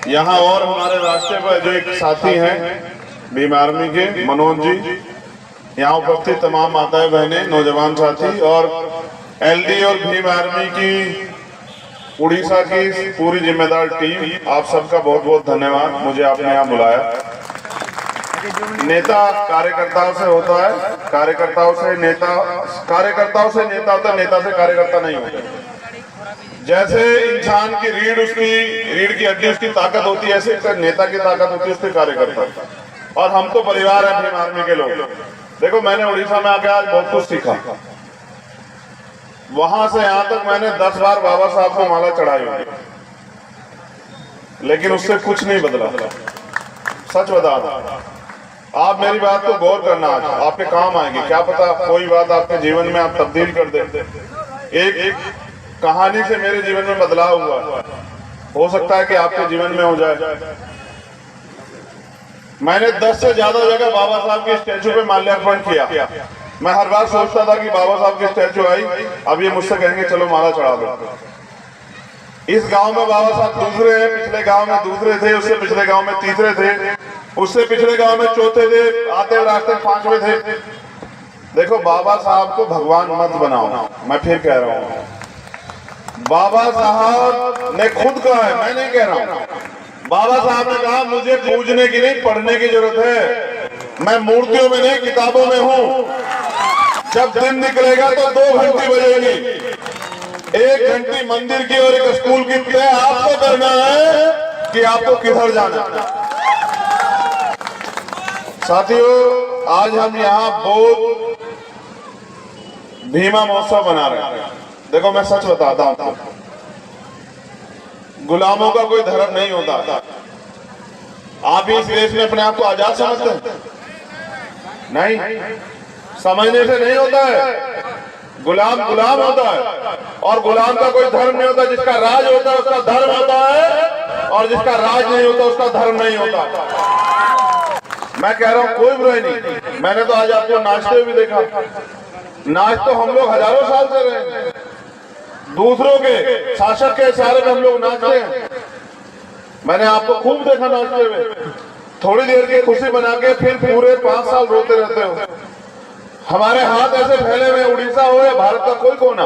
यहाँ और हमारे रास्ते पर जो एक साथी हैं भीम आर्मी के मनोज जी, यहाँ उपस्थित तमाम माताएं बहनें, नौजवान साथी, और एलडी और भीम आर्मी की उड़ीसा की पूरी जिम्मेदार टीम, आप सबका बहुत बहुत धन्यवाद, मुझे आपने यहाँ बुलाया। नेता कार्यकर्ताओं से होता है, कार्यकर्ताओं से नेता होता है, नेता से कार्यकर्ता नहीं होता। जैसे इंसान की रीढ़ की हड्डी उसकी ताकत होती है, ऐसे नेता की ताकत होती है उसके कार्यकर्ता। और हम तो परिवार है भीम आर्मी के लोग। देखो, मैंने उड़ीसा में आके आज बहुत कुछ सीखा। वहां से यहां तक मैंने 10 बार बाबा साहब को माला चढ़ाई होगी, लेकिन उससे कुछ नहीं बदला। सच बता रहा, आप मेरी बात को गौर करना, आज आपके काम आएगी। क्या पता कोई बात आपके जीवन में आप तब्दील कर दे। एक कहानी से मेरे जीवन में बदलाव हुआ, हो सकता है कि आपके जीवन में हो जाए। मैंने 10 से ज्यादा जगह बाबा साहब के स्टैचू पे माल्यार्पण किया। मैं हर बार सोचता था कि बाबा साहब की स्टैचू आई, अब ये मुझसे कहेंगे चलो माला चढ़ा दो। इस गांव में बाबा साहब दूसरे हैं, पिछले गांव में दूसरे थे, उससे पिछले गांव में तीसरे थे, उससे पिछले गांव में चौथे थे, आते रास्ते 5वें थे। देखो, बाबा साहब को भगवान मत बनाओ। मैं फिर कह रहा हूँ, बाबा साहब ने खुद कहा है, मैं नहीं कह रहा हूँ। बाबा साहब ने कहा मुझे पूजने की नहीं, पढ़ने की जरूरत है। मैं मूर्तियों में नहीं, किताबों में हूँ। जब दिन निकलेगा तो 2 घंटी बजेगी, 1 घंटी मंदिर की और 1 स्कूल की। तय आपको करना है कि आपको किधर जाना है। साथियों, आज हम यहाँ बोध भीमा महोत्सव बना रहे हैं। देखो, मैं सच बताता हूँ, गुलामों का कोई धर्म नहीं होता। आप इस देश में अपने आप को आजाद समझते हैं? नहीं, समझने से नहीं होता है। गुलाम गुलाम होता है, और गुलाम का कोई धर्म नहीं होता। जिसका राज होता है उसका धर्म होता है, और जिसका राज नहीं होता उसका धर्म नहीं होता। मैं कह रहा हूँ, कोई बुराई नहीं। मैंने तो आज आपको नाचते हुए भी देखा। नाच तो हम लोग हजारों साल से रहे हैं, दूसरों के शासक के इशारे में हम लोग नाचते हैं। मैंने आपको खूब देखा नाचते हुए। थोड़ी देर की खुशी बना के फिर पूरे 5 साल रोते रहते हो। हमारे हाथ ऐसे फैले हुए, उड़ीसा हो या भारत का कोई कोना,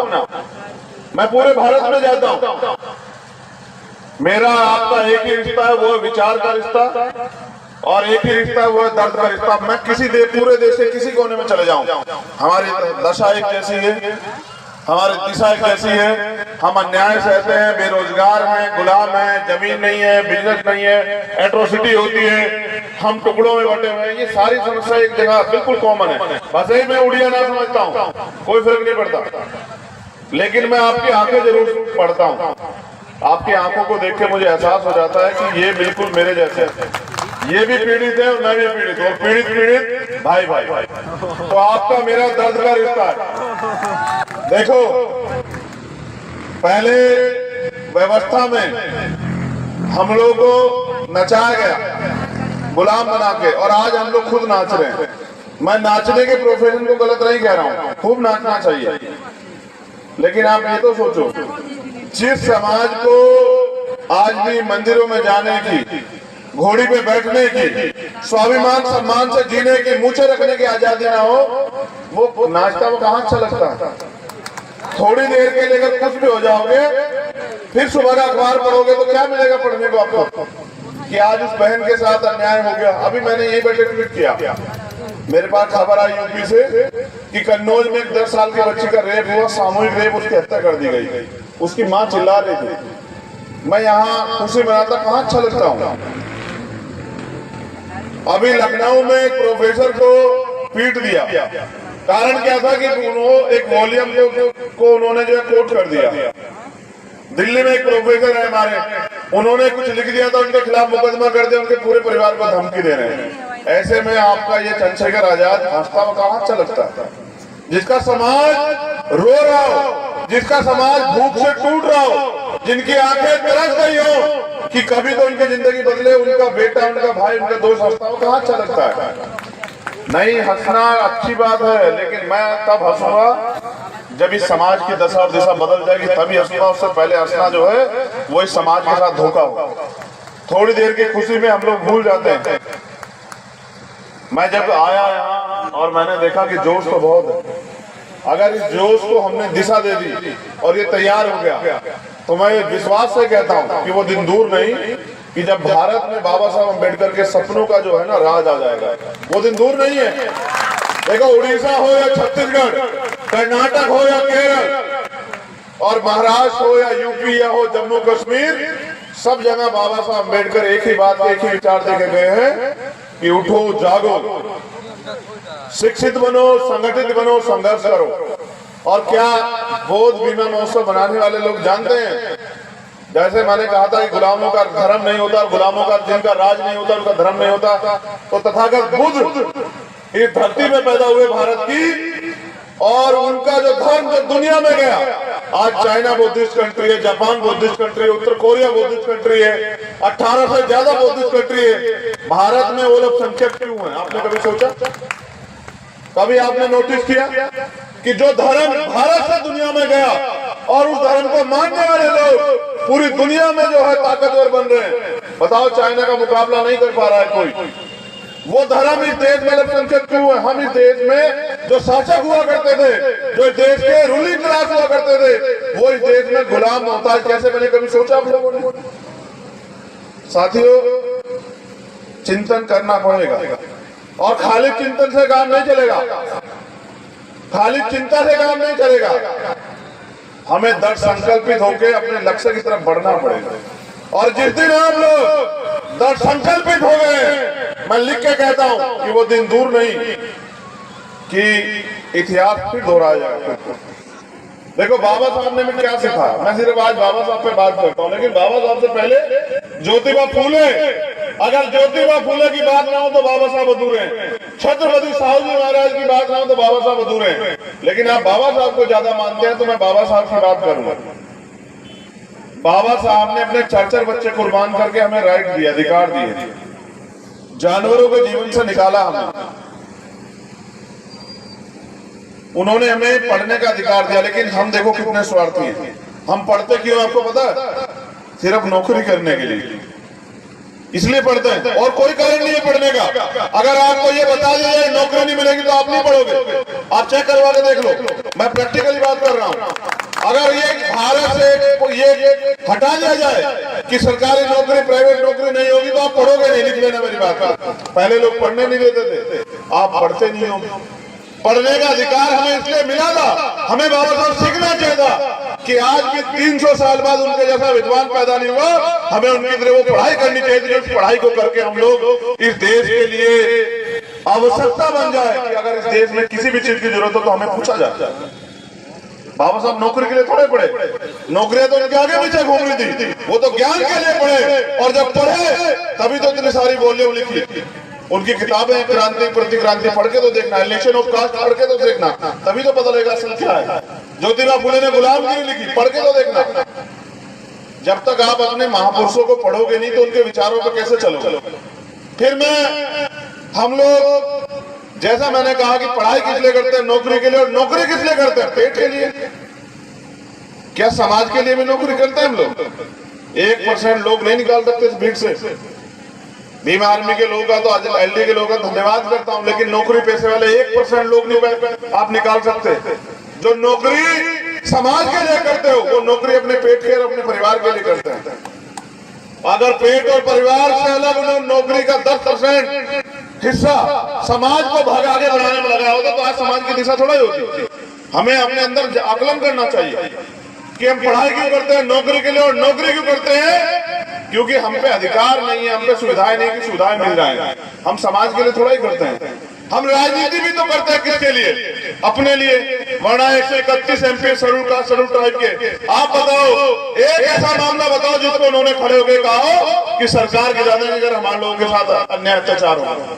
मैं पूरे भारत में जाता हूँ। मेरा आपका एक ही रिश्ता है, वो है विचार का रिश्ता, और एक ही रिश्ता है, वो है दर्द का रिश्ता। मैं पूरे देश के किसी कोने में चले जाऊं, हमारी दशा एक जैसी है, हमारी दिशा एक जैसी है। हम अन्याय सहते हैं, बेरोजगार हैं, गुलाम हैं, जमीन नहीं है, बिजनेस नहीं है, एट्रोसिटी होती है, हम टुकड़ों में बटे हुए हैं। ये सारी समस्या एक जगह बिल्कुल कॉमन है। बस यही मैं उड़िया ना समझता हूँ, कोई फर्क नहीं पड़ता। लेकिन मैं आपकी आंखें जरूर पढ़ता हूँ। आपकी आंखों को देख के मुझे एहसास हो जाता है कि ये बिल्कुल मेरे जैसे हैं। ये भी पीड़ित है और मैं भी पीड़ित हूँ, और पीड़ित भाई भाई। तो आपका मेरा दर्द का रिश्ता है। देखो, पहले व्यवस्था में हम लोग को नचाया गया गुलाम बना के, और आज हम लोग खुद नाच रहे हैं। मैं नाचने के प्रोफेशन को गलत नहीं कह रहा हूँ, खूब नाचना चाहिए, लेकिन आप ये तो सोचो, जिस समाज को आज भी मंदिरों में जाने की, घोड़ी पे बैठने की, स्वाभिमान सम्मान से जीने की, मूछे रखने की आजादी ना हो, वो नाचता वो कहाँ अच्छा लगता है। थोड़ी देर के लिए अगर कुछ भी हो जाओगे, फिर सुबह का अखबार पढ़ोगे तो क्या मिलेगा पढ़ने को आपको कि आज उस बहन के साथ अन्याय हो गया। अभी मैंने यही बैठे ट्वीट किया, मेरे पास खबर आई यूपी से कि कन्नौज में 10 साल की बच्ची का रेप हुआ, सामूहिक रेप, उसकी हत्या कर दी गई। उसकी माँ चिल्ला रही थी, मैं यहाँ खुशी मनाता कहाँ अच्छा लगता हूँ। अभी लखनऊ में एक प्रोफेसर को पीट दिया, कारण क्या था कि उन्होंने एक वॉल्यूम को उन्होंने जो है कोट कर दिया। दिल्ली में एक प्रोफेसर है हमारे, उन्होंने कुछ लिख दिया था, उनके खिलाफ मुकदमा कर दिया, उनके पूरे परिवार को धमकी दे रहे हैं। ऐसे में आपका ये चंद्रशेखर आजाद हंसता हुआ कहाँ अच्छा लगता है। जिसका समाज रो रहा हो, जिसका समाज भूख से टूट रहा हो, जिनकी आंखें तरस गई हो कि कभी तो उनकी जिंदगी बदले, उनका बेटा, उनका भाई, उनका दोस्त हंसता हो, कहाँ अच्छा लगता है। नहीं, हंसना अच्छी बात है, लेकिन मैं तब हंसूंगा जब इस समाज की दशा और दिशा बदल जाएगी, तभी हंसूंगा। उससे पहले हंसना जो है वो इस समाज के साथ धोखा हो। थोड़ी देर की खुशी में हम लोग भूल जाते हैं। मैं जब आया यहाँ और मैंने देखा कि जोश तो बहुत है, अगर इस जोश को हमने दिशा दे दी और ये तैयार हो गया, तो मैं विश्वास से कहता हूँ कि वो दिन दूर नहीं कि जब भारत में बाबा साहब अम्बेडकर के सपनों का जो है ना राज आ जाएगा। वो दिन दूर नहीं है। देखो, उड़ीसा हो या छत्तीसगढ़, कर्नाटक हो या केरल, और महाराष्ट्र हो या यूपी या हो जम्मू कश्मीर, सब जगह बाबा साहब अम्बेडकर एक ही बात, एक ही विचार देके गए हैं कि उठो, जागो, शिक्षित बनो, संगठित बनो, संघर्ष करो। और क्या बोध बीमा महोत्सव बनाने वाले लोग जानते हैं, जैसे मैंने कहा था कि गुलामों का धर्म नहीं होता, गुलामों का जिनका राज नहीं होता उनका धर्म नहीं होता, तो तथागत बुद्ध इस धरती में पैदा हुए भारत की, और उनका जो धर्म जो दुनिया में गया, आज चाइना बुद्धिस्ट कंट्री है, जापान बुद्धिस्ट कंट्री है, उत्तर कोरिया बुद्धिस्ट कंट्री है, 18 से ज्यादा बुद्धिस्ट कंट्री है। भारत में वो लोग संक्षेप क्यों है? आपने कभी सोचा? कभी आपने नोटिस किया कि जो धर्म भारत से दुनिया में गया और उस धर्म को मानने वाले लोग पूरी दुनिया में जो है ताकतवर बन रहे हैं। बताओ, चाइना का मुकाबला नहीं कर पा रहा है कोई। वो धर्म इस देश में अल्पसंख्यक क्यों है? हम इस देश में जो शासक हुआ करते थे, जो देश के रूलिंग क्लास हुआ करते थे, वो इस देश में गुलाम होता है कैसे? मैंने कभी सोचा आप लोगों ने? साथियों, चिंतन करना पड़ेगा, और खाली चिंतन से काम नहीं चलेगा, खाली चिंता से काम नहीं चलेगा। हमें दृढ़ संकल्पित होकर अपने लक्ष्य की तरफ बढ़ना पड़ेगा। और जिस दिन आप लोग दृढ़ संकल्पित हो गए, मैं लिख के कहता हूं कि वो दिन दूर नहीं कि इतिहास फिर दोहराया जाएगा। देखो, बाबा साहब ने क्या सिखाया, मैं सिर्फ आज बाबा साहब पे बात करता हूं, लेकिन बाबा साहब से पहले ज्योतिबा फूले। अगर ज्योतिबा फूले की बात ना हो तो बाबा साहब अधूरे हैं। छत्रपति साहू जी महाराज की बात ना हो तो बाबा साहब अधूरे हैं। लेकिन आप बाबा साहब को ज्यादा मानते हैं तो मैं बाबा साहब की बात करूंगा। बाबा साहब ने अपने 4 बच्चे कुर्बान करके हमें राइट दिए, अधिकार दिए, जानवरों के जीवन से निकाला हमें। उन्होंने हमें पढ़ने का अधिकार दिया, लेकिन हम देखो कितने स्वार्थी हैं। हम पढ़ते क्यों आपको पता है? सिर्फ नौकरी करने के लिए, इसलिए पढ़ते हैं, और कोई कारण नहीं है पढ़ने का। अगर आपको ये बता दिया जाए नौकरी नहीं मिलेगी तो आप नहीं पढ़ोगे। आप चेक करवा के देख लो, मैं प्रैक्टिकली बात कर रहा हूँ। अगर ये भारत से ये हटा दिया जाए कि सरकारी नौकरी, प्राइवेट नौकरी नहीं होगी तो आप पढ़ोगे नहीं। लिख लेना मेरी बात। पहले लोग पढ़ने नहीं देते थे, आप पढ़ते नहीं हो। पढ़ने का अधिकार हमें इसलिए मिला था, हमें बाबा साहब सीखना चाहिए था कि आज भी 300 साल बाद उनके जैसा विद्वान पैदा नहीं हुआ। हमें उनकी तरह वो पढ़ाई करनी चाहिए थी, उस पढ़ाई को करके हम लोग इस देश के लिए आवश्यकता बन जाए कि अगर इस देश में किसी भी चीज की जरूरत हो तो हमें पूछा जाए। बाबा साहब नौकरी के लिए थोड़े पढ़े, नौकरियां तो उनके आगे पीछे घूम रही थी, वो तो ज्ञान के लिए पढ़े। और जब पढ़े तभी तो इतनी सारी वॉल्यूम लिखी। उनकी किताबें क्रांति प्रतिक्रांति पढ़ के तो देखना, इलेक्शन ऑफ कास्ट पढ़ के तो देखना, तभी तो पता लगेगा असल क्या है। ज्योतिबा फूले ने गुलामगिरी लिखी, पढ़ के तो देखना। जब तक आप अपने महापुरुषों को पढ़ोगे नहीं तो उनके विचारों पर कैसे चलोगे? फिर हम लोग, जैसा मैंने कहा कि पढ़ाई किस लिए करते हैं? नौकरी के लिए। और नौकरी किस लिए करते हैं? पेट के लिए। क्या समाज के लिए भी नौकरी करते हैं हम लोग? 1% लोग नहीं निकाल सकते इस भीड़ से। भीम आर्मी के लोगों का तो आज एलडी के लोगों का धन्यवाद करता हूं, लेकिन नौकरी पेशे वाले 1% लोग नहीं आप निकाल सकते। जो नौकरी समाज के लिए करते हो वो नौकरी अपने पेट के और अपने परिवार के लिए करते हैं। अगर पेट और परिवार से अलग उन्होंने नौकरी का 10% हिस्सा समाज को आगे बढ़ाने में लगाया होता तो आज समाज की दिशा थोड़ा ही होती। हमें अपने अंदर आकलन करना चाहिए कि हम पढ़ाई क्यों करते हैं नौकरी के लिए, और नौकरी क्यों करते हैं क्योंकि हम पे अधिकार नहीं है, हम पे सुविधाएं नहीं कि सुविधाएं मिल जाए। हम समाज के लिए थोड़ा ही करते हैं। हम राजनीति भी तो करते हैं किसके लिए? अपने लिए। वरना 131 MP schedule caste schedule tribe के, आप बताओ एक ऐसा मामला बताओ जिसको उन्होंने खड़े होकर कहा हो कि सरकार की जाने अगर हमारे लोगों के साथ अन्याय अत्याचार हो।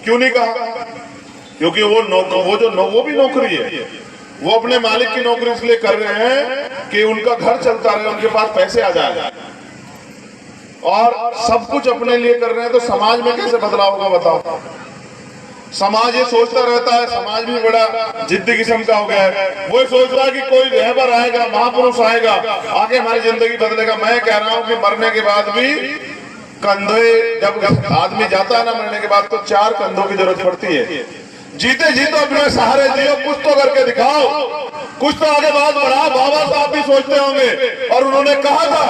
क्यों नहीं कहा? क्योंकि वो भी नौकरी है, वो अपने मालिक की नौकरी इसलिए कर रहे हैं कि उनका घर चलता रहे, उनके पास पैसे आ जाए, और सब कुछ अपने लिए कर रहे हैं। तो समाज में कैसे बदलाव होगा बताओ? समाज ये सोचता रहता है, समाज भी बड़ा जिद्दी किस्म का हो गया है। वो सोच रहा है कि कोई रहबर आएगा, महापुरुष आएगा, आगे हमारी जिंदगी बदलेगा। मैं कह रहा हूं कि मरने के बाद भी कंधे, जब आदमी जाता है ना मरने के बाद, तो 4 कंधों की जरूरत पड़ती है। जीते जी तो अपने सहारे जियो, कुछ तो करके दिखाओ, कुछ तो आगे बात बढ़ाओ। बाबा साहब भी सोचते होंगे, और उन्होंने कहा था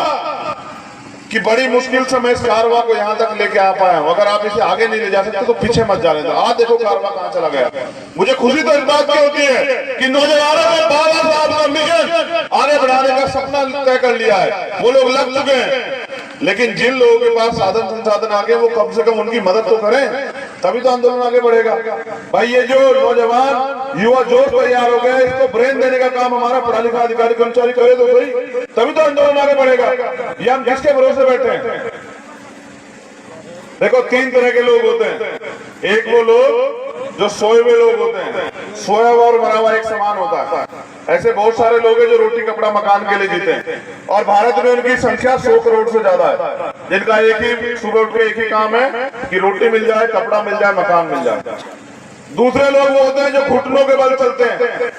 कि बड़ी मुश्किल से मैं इस कारवा को यहाँ तक लेके आ पाया हूँ, अगर आप इसे आगे नहीं ले जा सकते तो पीछे मत जाने दो। आज देखो कारवा कहाँ चला गया। मुझे खुशी तो इस बात की होती है कि नौजवानों ने बाबा साहब का मिशन आगे बढ़ाने का सपना तय कर लिया है, वो लोग लग चुके हैं। लेकिन जिन लोगों के पास साधन संसाधन आगे, वो कम से कम उनकी मदद तो करें, तभी तो आंदोलन आगे बढ़ेगा। भाई ये जो नौजवान युवा जोश तैयार हो गए, इसको ब्रेन देने का काम हमारा पढ़ा लिखा अधिकारी कर्मचारी करे तो सही, तभी तो आंदोलन आगे बढ़ेगा। ये हम किसके भरोसे बैठे हैं? देखो 3 तरह के लोग होते हैं। एक वो लोग जो सोए हुए लोग होते हैं, सोया हुआ और मरा हुआ एक समान होता है। ऐसे बहुत सारे लोग हैं जो रोटी कपड़ा मकान के लिए जीते हैं, और भारत में उनकी संख्या 100 करोड़ से ज्यादा है, जिनका एक ही सुबह उठ के एक ही काम है कि रोटी मिल जाए, कपड़ा मिल जाए, मकान मिल जाए। दूसरे लोग वो होते हैं जो घुटनों के बल चलते हैं।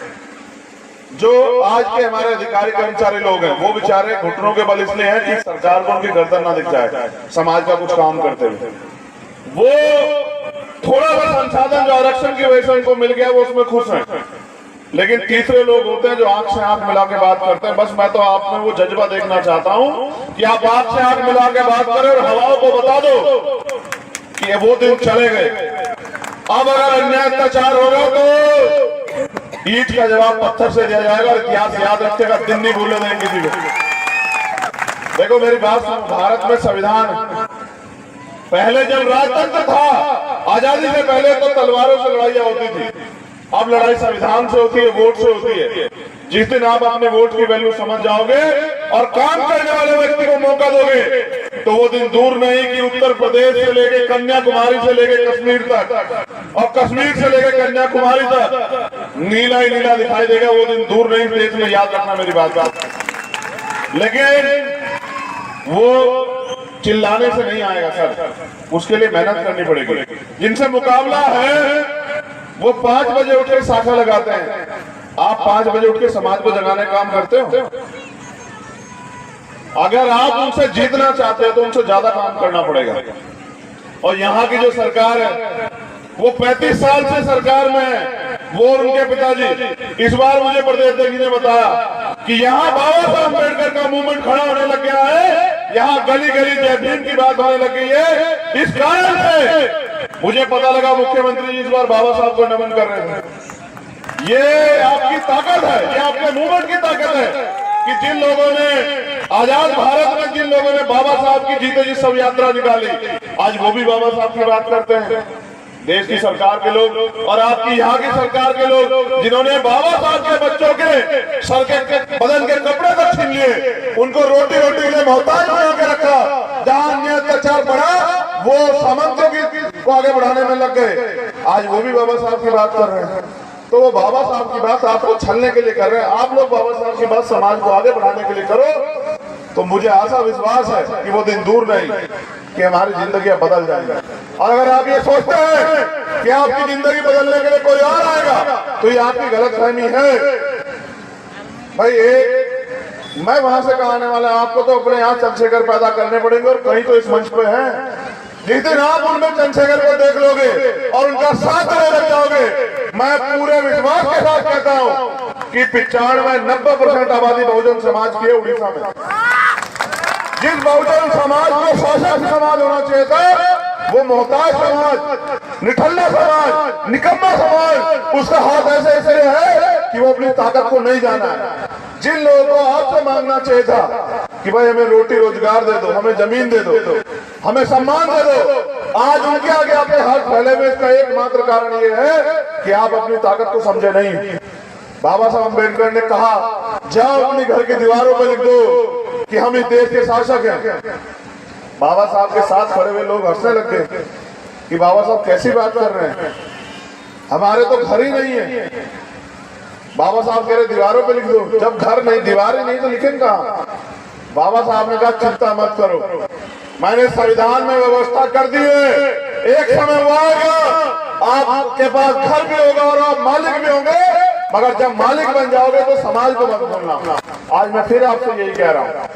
जो आज के हमारे अधिकारी कर्मचारी लोग हैं, वो बेचारे घुटनों के बल इसलिए हैं कि सरकार को उनकी गर्दन ना दिख जाए समाज का कुछ काम करते हुए। वो थोड़ा सा संसाधन जो आरक्षण की वजह से उनको मिल गया, वो उसमें खुश हैं। लेकिन तीसरे लोग होते हैं जो आंख से आंख मिला के बात करते हैं। बस मैं तो आप में वो जज्बा देखना चाहता हूं कि आप आंख से आंख मिला के बात करें और हवाओं को बता दो कि वो दिन चले गए। अब अगर अन्याय अत्याचार होगा तो ईंट का जवाब पत्थर से दिया जाएगा, और इतिहास याद रखेगा, दिन नहीं भूलने देंगे किसी को। देखो मेरी बात सुनो, भारत में संविधान, पहले जब राजतंत्र था, आजादी से पहले तो तलवारों से लड़ाइयां होती थी। अब लड़ाई संविधान से होती है, वोट से होती है। जिस दिन आप अपने वोट की वैल्यू समझ जाओगे और काम करने वाले व्यक्ति को मौका दोगे, तो वो दिन दूर नहीं कि उत्तर प्रदेश से लेके कन्याकुमारी से लेके कश्मीर तक, और कश्मीर से लेके कन्याकुमारी तक नीला ही नीला दिखाई देगा। वो दिन दूर नहीं, देश में याद रखना मेरी बात। लेकिन वो चिल्लाने से नहीं आएगा सर, उसके लिए मेहनत करनी पड़ेगी। जिनसे मुकाबला है वो 5 बजे उठ के शाखा लगाते हैं, आप 5 बजे उठ के समाज को जगाने का काम करते हो। अगर आप उनसे जीतना चाहते हो तो उनसे ज्यादा काम करना पड़ेगा। और यहाँ की जो सरकार है वो 35 साल से सरकार में है, वो और उनके पिताजी। इस बार मुझे प्रदेश अध्यक्ष ने बताया कि यहाँ बाबा साहब अम्बेडकर का मूवमेंट खड़ा होने लग गया है, यहाँ गली गली जय भीम की बात होने लग गई है। इस कारण से मुझे पता लगा मुख्यमंत्री जी इस बार बाबा साहब को नमन कर रहे थे। ये आपकी ताकत है, ये आपके मूवमेंट की ताकत है कि जिन लोगों ने आजाद भारत में, जिन लोगों ने बाबा साहब की जीते जी सब यात्रा निकाली, आज वो भी बाबा साहब की बात करते हैं। देश की सरकार के लोग और आपकी यहाँ की सरकार के लोग जिन्होंने बाबा साहब के बच्चों के सर के बदन के कपड़े तक छीन लिए, उनको रोटी रोटी के लिए मोहताज बना के रखा, जहाँ अन्याय अत्याचार बढ़ा वो सामंतों को आगे बढ़ाने में लग गए, आज वो भी बाबा साहब की बात कर रहे हैं। तो वो बाबा साहब की बात आपको छलने के लिए कर रहे हैं, आप लोग बाबा साहब की बात समाज को आगे बढ़ाने के लिए करो, तो मुझे आशा विश्वास है कि वो दिन दूर नहीं कि हमारी जिंदगी बदल जाएगी। और अगर आप ये सोचते हैं कि आपकी जिंदगी बदलने के लिए कोई और आएगा, तो ये आपकी गलतफहमी है। भाई एक मैं वहां से कहा आने वाला, आपको तो अपने यहाँ चंद्रशेखर पैदा करने पड़ेंगे और कहीं तो इस मंच पे है। जिस दिन आप उनमें चंद्रशेखर को देख लोगे और उनका साथ देने लग जाओगे, मैं पूरे विश्वास के साथ कहता हूं कि 95-90% आबादी बहुजन समाज की है उड़ीसा में। जिस बहुजन समाज को शासक समाज होना चाहिए था, वो मोहताज समाज, निठल्ला समाज, निकम्मा समाज, उसका हाथ ऐसे ऐसे है कि वो अपनी ताकत को नहीं जाना है। जिन लोगों को आपसे मांगना चाहिए था कि भाई हमें रोटी रोजगार दे दो, हमें जमीन दे दो, हमें सम्मान दे दो, आज उनके आगे आपके हाथ फैले हुए, इसका एकमात्र कारण ये है कि आप अपनी ताकत को समझे नहीं। बाबा साहब अम्बेडकर ने कहा, जाओ अपनी घर की दीवारों पर लिख दो कि हम इस देश के शासक हैं। बाबा साहब के साथ खड़े हुए लोग हंसने लग गए कि बाबा साहब कैसी बात कर रहे हैं, हमारे तो घर ही नहीं है। बाबा साहब कह रहे दीवारों पे लिख दो, जब घर नहीं, दीवारें नहीं तो लिखेंगे कहां? बाबा साहब ने कहा चिंता मत करो, मैंने संविधान में व्यवस्था कर दी है, एक समय वो आएगा आपके पास घर भी होगा और आप मालिक भी होंगे, मगर जब मालिक बन जाओगे तो समाज को मत भूलना। आज मैं फिर आपसे यही कह रहा हूं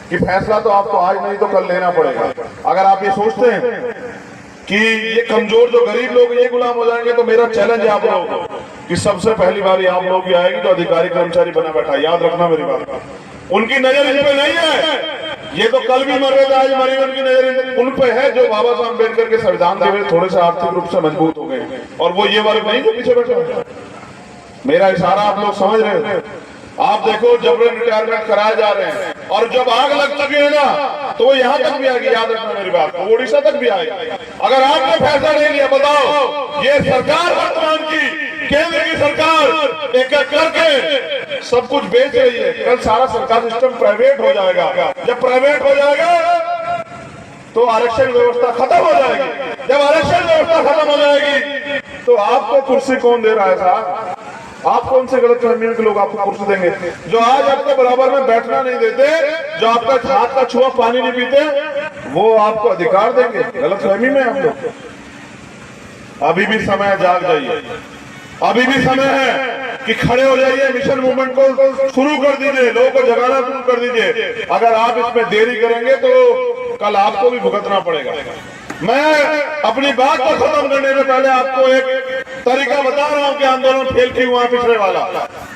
कि फैसला तो आपको आज नहीं तो कल लेना पड़ेगा। अगर आप ये सोचते हैं कि ये कमजोर जो गरीब लोग ये गुलाम हो जाएंगे, तो मेरा चैलेंज है आप लोगों को कि सबसे पहली बारी आप लोग की आएगी तो अधिकारी कर्मचारी बना बैठा। याद रखना मेरी बात, उनकी नजर इन पे नहीं है, ये तो कल भी मर रहे थे, आज मरी, उनकी नजर उन पे है जो बाबा साहब अम्बेडकर के संविधान के वजह थोड़े से आर्थिक रूप से मजबूत हो गए, और वो ये वर्ग नहीं जो पीछे बैठे। मेरा इशारा आप लोग समझ रहे हैं। आप देखो जबरन रिटायरमेंट कराए जा रहे हैं, और जब आग लग चुकी है ना तो वो यहाँ तक भी आएगी। याद रखना मेरी बात, वो उड़ीसा तक भी आएगी। अगर आपने फैसला नहीं लिया, बताओ ये सरकार वर्तमान की केंद्र की सरकार एक एक करके सब कुछ बेच रही है। कल सारा सरकार सिस्टम प्राइवेट हो जाएगा। जब प्राइवेट हो जाएगा तो आरक्षण व्यवस्था खत्म हो जाएगी। जब आरक्षण व्यवस्था खत्म हो जाएगी तो आपको कुर्सी कौन दे रहा है साहब? आप कौन से गलत फहमियों के लोग आपको कुर्सी देंगे? जो आज आपके बराबर में बैठना नहीं देते, जो आपका हाथ का छुआ पानी नहीं पीते, वो आपको अधिकार देंगे? गलत फहमी में हम लोग। अभी भी समय, जाग जाइए, अभी भी समय है कि खड़े हो जाइए, मिशन मूवमेंट को शुरू कर दीजिए, लोगों को जगाना शुरू कर दीजिए। अगर आप इसमें देरी करेंगे तो कल आपको भी भुगतना पड़ेगा। मैं अपनी बात को खत्म करने से पहले आपको एक तरीका बता रहा हूं कि आंदोलन फेल क्यों हुआ पिछले वाला,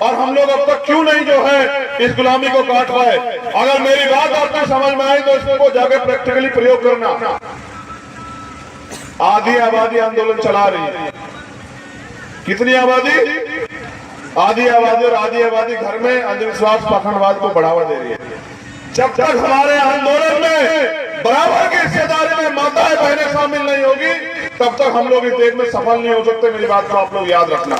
और हम लोग अब तक क्यों नहीं जो है इस गुलामी को काट पाए। अगर मेरी बात आपको समझ में आई तो इसको जाके प्रैक्टिकली प्रयोग करना। आधी आबादी आंदोलन चला रही है। कितनी आबादी? आधी आबादी, और आधी आबादी घर में अंधविश्वास पाखंडवाद को बढ़ावा दे रही है। जब तक हमारे आंदोलन में बराबर की हिस्सेदारी में माताएं बहनें शामिल नहीं होगी, तब तक हम लोग इस देश में सफल नहीं हो सकते। मेरी बात को आप लोग याद रखना।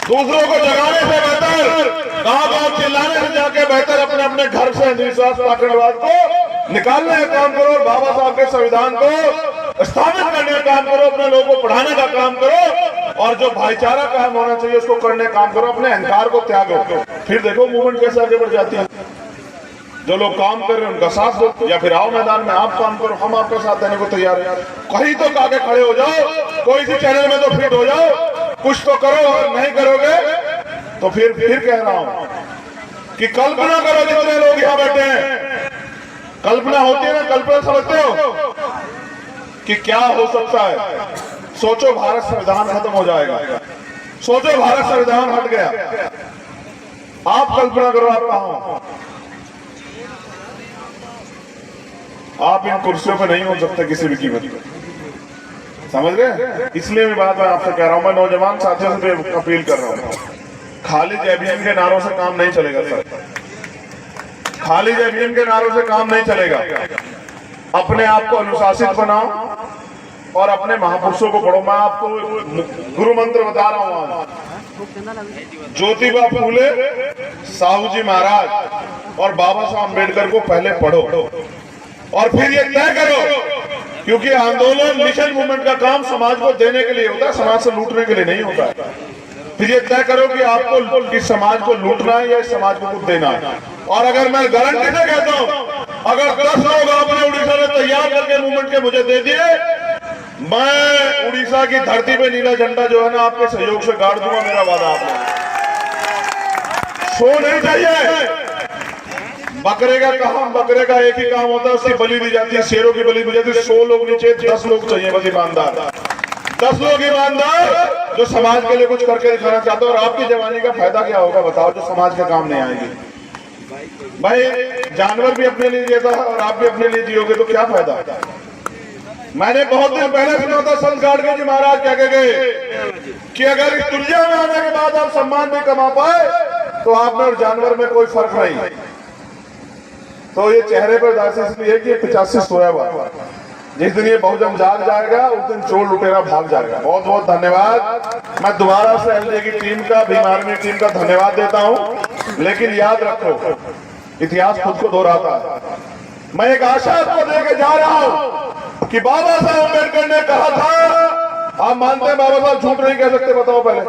दूसरों को जगाने से बेहतर, गांव-गांव चिल्लाने से जाके बेहतर अपने अपने घर से अंधविश्वास पाखंडवाद को निकालने का काम करो, और बाबा साहब के संविधान को स्थापित करने का काम करो, अपने लोगों को पढ़ाने का काम करो, और जो भाईचारा कायम होना चाहिए उसको करने का काम करो। अपने अहंकार को त्यागो, फिर देखो मूवमेंट कैसे आगे बढ़ जाती है। जो लोग काम कर रहे हैं उनका साथ दो, या फिर आओ मैदान में आप काम करो, हम आपका साथ देने को तैयार है। कहीं तो आगे खड़े हो जाओ, कोई सी चैनल में तो फिट हो जाओ, कुछ तो करो। अगर नहीं करोगे तो फिर कह रहा हूं कि कल्पना करो, जितने लोग यहाँ बैठे हैं, कल्पना होती है ना, कल्पना समझते हो कि क्या हो सकता है? सोचो भारत संविधान खत्म हो जाएगा, सोचो भारत संविधान हट गया, आप कल्पना करो आप कहां हो? आप इन कुर्सियों पे नहीं हो सकते किसी भी कीमत पर, समझ गए? इसलिए मैं बात मैं आपसे कह रहा हूं, मैं नौजवान साथियों से अपील कर रहा हूं, खाली जय भीम के नारों से काम नहीं चलेगा सर, खाली जय भीम के नारों से काम नहीं चलेगा। अपने आप को अनुशासित बनाओ और अपने महापुरुषों को पढ़ो। मैं आपको गुरु मंत्र बता रहा हूं, ज्योतिबा फूले, साहू जी महाराज और बाबा साहब अम्बेडकर को पहले पढ़ो, और फिर ये तय करो, क्योंकि आंदोलन मिशन मूवमेंट का काम समाज को देने के लिए होता है, समाज से लूटने के लिए नहीं होता है। फिर ये तय करो कि आपको इस समाज को लूटना है या इस समाज को कुछ देना है। और अगर मैं गारंटी से कहता हूं, अगर 10 लोग आपने उड़ीसा में तैयार करके मूवमेंट के मुझे दे दिए, मैं उड़ीसा की धरती पे नीला झंडा जो है ना आपके सहयोग से गाड़ दूंगा। मेरा वादा आपको। सो नहीं चाहिए, बकरे का काम, बकरे का एक ही काम होता है, उसकी बलि दी जाती है, शेरों की बलि दी जाती है। 100 लोग नीचे, 10 लोग चाहिए बस ईमानदार, 10 लोग ईमानदार जो समाज के लिए कुछ करके दिखाना चाहते हो। और आपकी जवानी का फायदा क्या होगा बताओ, जो समाज के काम नहीं आएगी। भाई जानवर भी अपने लिए जीता है और आप भी अपने लिए जियोगे तो क्या फायदा। मैंने बहुत दिन पहले सुना था संत गाडगे जी महाराज क्या कह गए कि अगर इस दुनिया में आने के बाद आप सम्मान भी कमा पाए तो आप में और जानवर में कोई फर्क नहीं। तो ये चेहरे पर दासी इसलिए कि 85 सोया हुआ, जिस दिन ये बहुजन जाग जाएगा उस दिन चोर लुटेरा भाग जाएगा। बहुत बहुत धन्यवाद। मैं दोबारा से एलजे की टीम का, भीम आर्मी टीम का धन्यवाद देता हूं। लेकिन याद रखो, इतिहास खुद को दोहराता है। मैं एक आशा आपको देके जा रहा हूं कि बाबा साहब अम्बेडकर ने कहा था, आप मानते हैं बाबा साहब झूठ नहीं कह सकते? बताओ पहले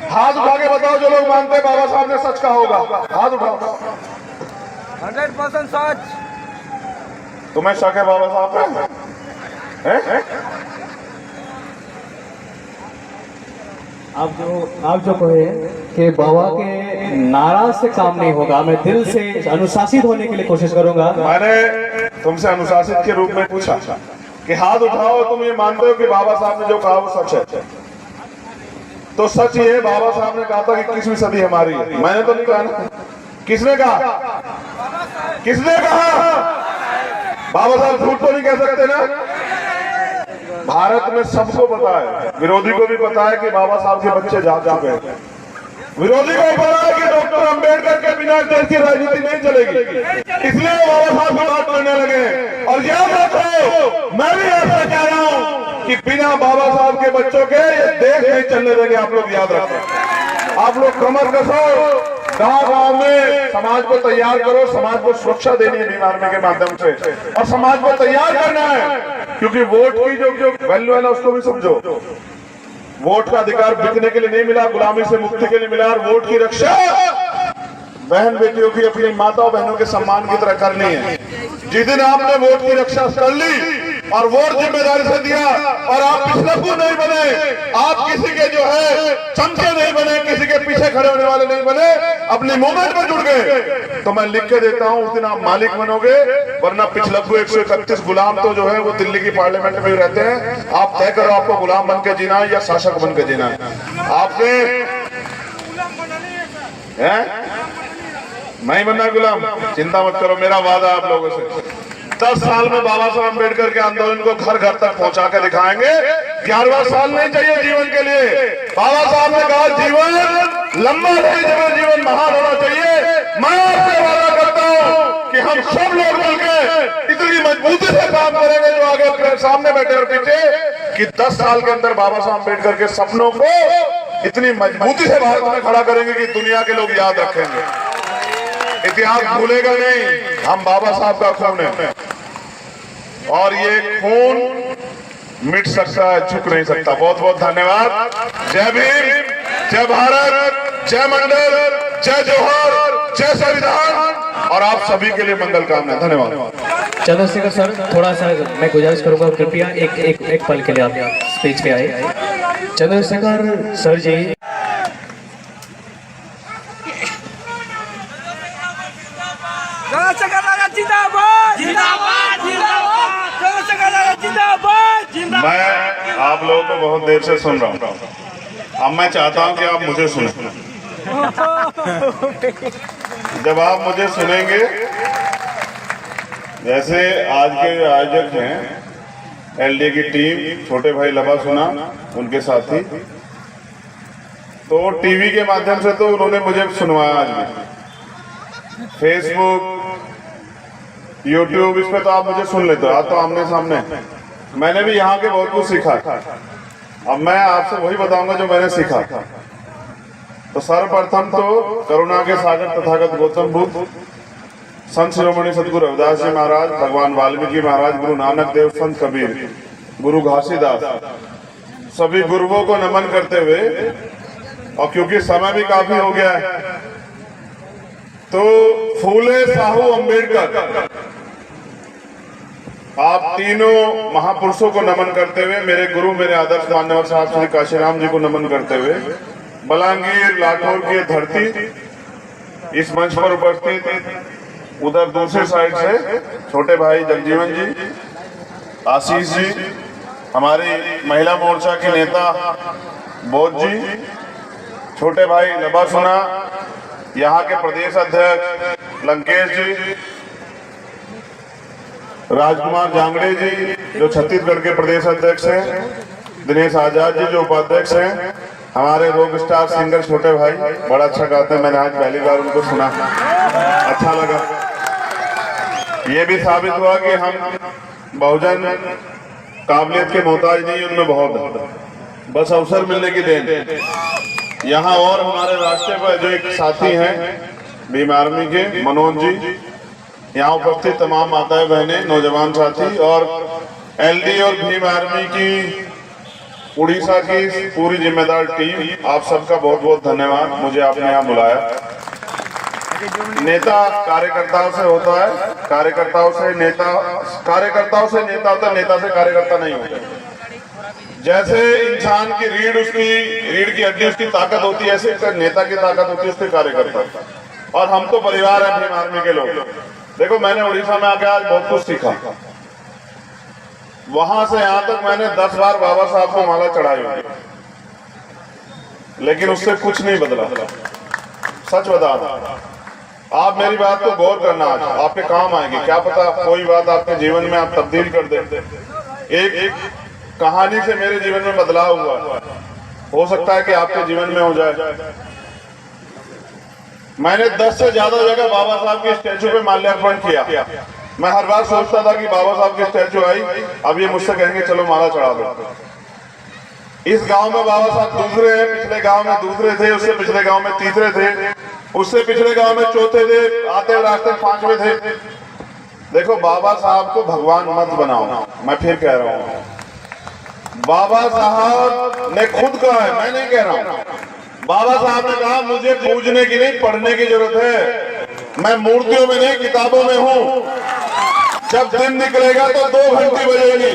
हाथ उठा के बताओ जो लोग मानते हैं बाबा साहब ने सच कहा होगा, हाथ उठाओ। 100% सच। तुम्हें शक है बाबा साहब पे? आप जो कहे कि बाबा के नाराज से काम नहीं होगा, मैं दिल से अनुशासित होने के लिए कोशिश करूंगा। मैंने तुमसे अनुशासित के रूप में पूछा कि हाथ उठाओ, तुम ये मानते हो कि बाबा साहब ने जो कहा वो सच है? तो सच ये है, बाबा साहब ने कहा था कि 21वीं सदी हमारी है। मैंने तो नहीं कहा ना। किसने कहा? किसने कहा? बाबा साहब झूठ तो नहीं कह सकते ना। भारत में सबको पता है, विरोधी को भी पता है कि बाबा साहब के बच्चे जा चुके हैं। विरोधी को पता है कि डॉक्टर अंबेडकर के बिना देश की राजनीति नहीं चलेगी, इसलिए बाबा साहब की बात करने लगे। और याद रखो, मैं भी ऐसा कह रहा हूं कि बिना बाबा साहब के बच्चों के ये देश नहीं चलने देंगे। आप लोग याद रखो, आप लोग कमर कसो, गांव में समाज को तैयार करो। समाज को सुरक्षा देनी है भीम आर्मी के माध्यम से, और समाज को तैयार करना है, क्योंकि वोट की जो वैल्यू है ना उसको भी समझो। वोट का अधिकार बिकने के लिए नहीं मिला, गुलामी से मुक्ति के लिए मिला। और वोट की रक्षा बहन बेटियों की, अपनी माता और बहनों के सम्मान की तरह करनी है। जिस दिन आपने वोट की रक्षा कर ली और वोट जिम्मेदारी से दिया, और आप पिछलकू नहीं बने, आप किसी के जो है चमचे नहीं बने, किसी के पीछे खड़े होने वाले नहीं बने, अपनी मूवमेंट में जुड़ गए, तो मैं लिख के देता हूं उस दिन आप मालिक बनोगे। वरना पिछलकू 131 गुलाम तो जो है वो दिल्ली की पार्लियामेंट में ही रहते हैं। आप तय करो आपको गुलाम बन के जीना है या शासक बन के जीना है। आपने नहीं बनना गुलाम, चिंता मत करो, मेरा वादा आप लोगों से। 10 साल में बाबा साहब अम्बेडकर के आंदोलन को घर घर तक पहुंचा के दिखाएंगे। 11वां साल नहीं चाहिए जीवन के लिए। बाबा साहब ने कहा जीवन लंबा नहीं, जीवन महान होना चाहिए। मैं आपसे वादा करता हूं कि हम सब लोग मिलकर इतनी मजबूती से काम करेंगे, जो आगे सामने बैठे और पीछे, कि 10 साल के अंदर बाबा साहब अम्बेडकर के सपनों को इतनी मजबूती से भारत में खड़ा करेंगे कि दुनिया के लोग याद रखेंगे। इतिहास भूलेगा नहीं, हम बाबा साहब का खून है, और ये खून मिट सकता है, झुक नहीं सकता। बहुत बहुत धन्यवाद। जय भीम, जय भारत, जय मंडल, जय जोहर, जय संविधान, और आप सभी के लिए मंगल कामना। धन्यवाद। चंद्रशेखर सर, थोड़ा सा मैं गुजारिश करूंगा, कृपया एक पल के लिए आप स्टेज पे आए। चंद्रशेखर सर जी, जिंदाबाद जिंदाबाद जिंदाबाद जिंदाबाद जिंदाबाद। मैं आप लोगों को बहुत देर से सुन रहा हूँ, अब मैं चाहता हूँ कि आप मुझे सुने। जब आप मुझे सुनेंगे, जैसे आज के आयोजक हैं एलडी की टीम, छोटे भाई लबा सुना, उनके साथी, तो टीवी के माध्यम से तो उन्होंने मुझे सुनवाया। आज भी फेसबुक, यूट्यूब, इस पे तो आप मुझे सुन लेते हो, आज तो आमने सामने। मैंने भी यहाँ के बहुत कुछ सीखा। अब मैं आपसे वही बताऊंगा जो मैंने सीखा। तो सर्वप्रथम तो करुणा के सागर तथागत गौतम बुद्ध, संत शिरोमणि सतगुरु रविदास जी महाराज, भगवान वाल्मीकि महाराज, गुरु नानक देव, संत कबीर, गुरु घासीदास, सभी गुरुओं को नमन करते हुए, और क्योंकि समय भी काफी हो गया है, तो फूले साहू अम्बेडकर, आप तीनों महापुरुषों को नमन करते हुए, मेरे गुरु, मेरे आदर्श मान्यवर साहब श्री काशीराम जी को नमन करते हुए, बलांगीर लाठौर की धरती, इस मंच पर उपस्थित उधर दूसरी साइड से छोटे भाई जगजीवन जी, आशीष जी, हमारी महिला मोर्चा के नेता बोध जी, छोटे भाई लबासुना, यहाँ के प्रदेश अध्यक्ष लंकेश जी, राजकुमार जांगड़े जी जो छत्तीसगढ़ के प्रदेश अध्यक्ष हैं, दिनेश आजाद जी जो उपाध्यक्ष हैं, हमारे रॉक स्टार सिंगर छोटे भाई बड़ा अच्छा गाते हैं, मैंने आज पहली बार उनको सुना, अच्छा लगा। ये भी साबित हुआ कि हम बहुजन काबिलियत के मोहताज नहीं, उनमें बहुत बस अवसर मिलने की देन। यहाँ और हमारे रास्ते पर जो एक साथी हैं भीम आर्मी के मनोज जी, यहाँ उपस्थित तमाम माताएं बहनें नौजवान साथी और एलडी और भीम आर्मी की उड़ीसा की पूरी जिम्मेदार टीम, आप सबका बहुत बहुत धन्यवाद, मुझे आपने यहाँ बुलाया। नेता कार्यकर्ताओं से होता है, कार्यकर्ताओं से नेता होता है, नेता से कार्यकर्ता नहीं होता। जैसे इंसान की रीढ़ की हड्डी उसकी ताकत होती है, ऐसे नेता की ताकत होती है उसके कार्यकर्ता। और हम तो परिवार है भीम आर्मी के लोग। देखो मैंने उड़ीसा में आके आज बहुत कुछ सीखा, वहां से यहां तक मैंने 10 बार बाबा साहब को माला चढ़ाई हुई, लेकिन उससे कुछ नहीं बदला। सच बता रहा, आप मेरी बात को गौर करना, आज आपके काम आएगी, क्या पता कोई बात आपके जीवन में आप तब्दील कर दे। एक कहानी से मेरे जीवन में बदलाव हुआ, हो सकता है कि आपके जीवन में हो जाए। मैंने 10 से ज्यादा जगह बाबा साहब के स्टैचू पे माल्यार्पण किया। मैं हर बार सोचता था कि बाबा साहब की स्टैचू आई, अब ये मुझसे कहेंगे चलो माला चढ़ा दो। इस गांव में बाबा साहब दूसरे हैं, पिछले गांव में दूसरे थे, उससे पिछले गांव में तीसरे थे, उससे पिछले गांव में चौथे थे, आते रास्ते 5वें थे। देखो बाबा साहब को भगवान मत बनाओ, मैं फिर कह रहा हूँ, बाबा साहब ने खुद कहा है, मैं नहीं कह रहा हूँ। बाबा साहब ने कहा मुझे पूजने की नहीं पढ़ने की जरूरत है, मैं मूर्तियों में नहीं किताबों में हूँ। जब दिन निकलेगा तो 2 घंटी बजेगी,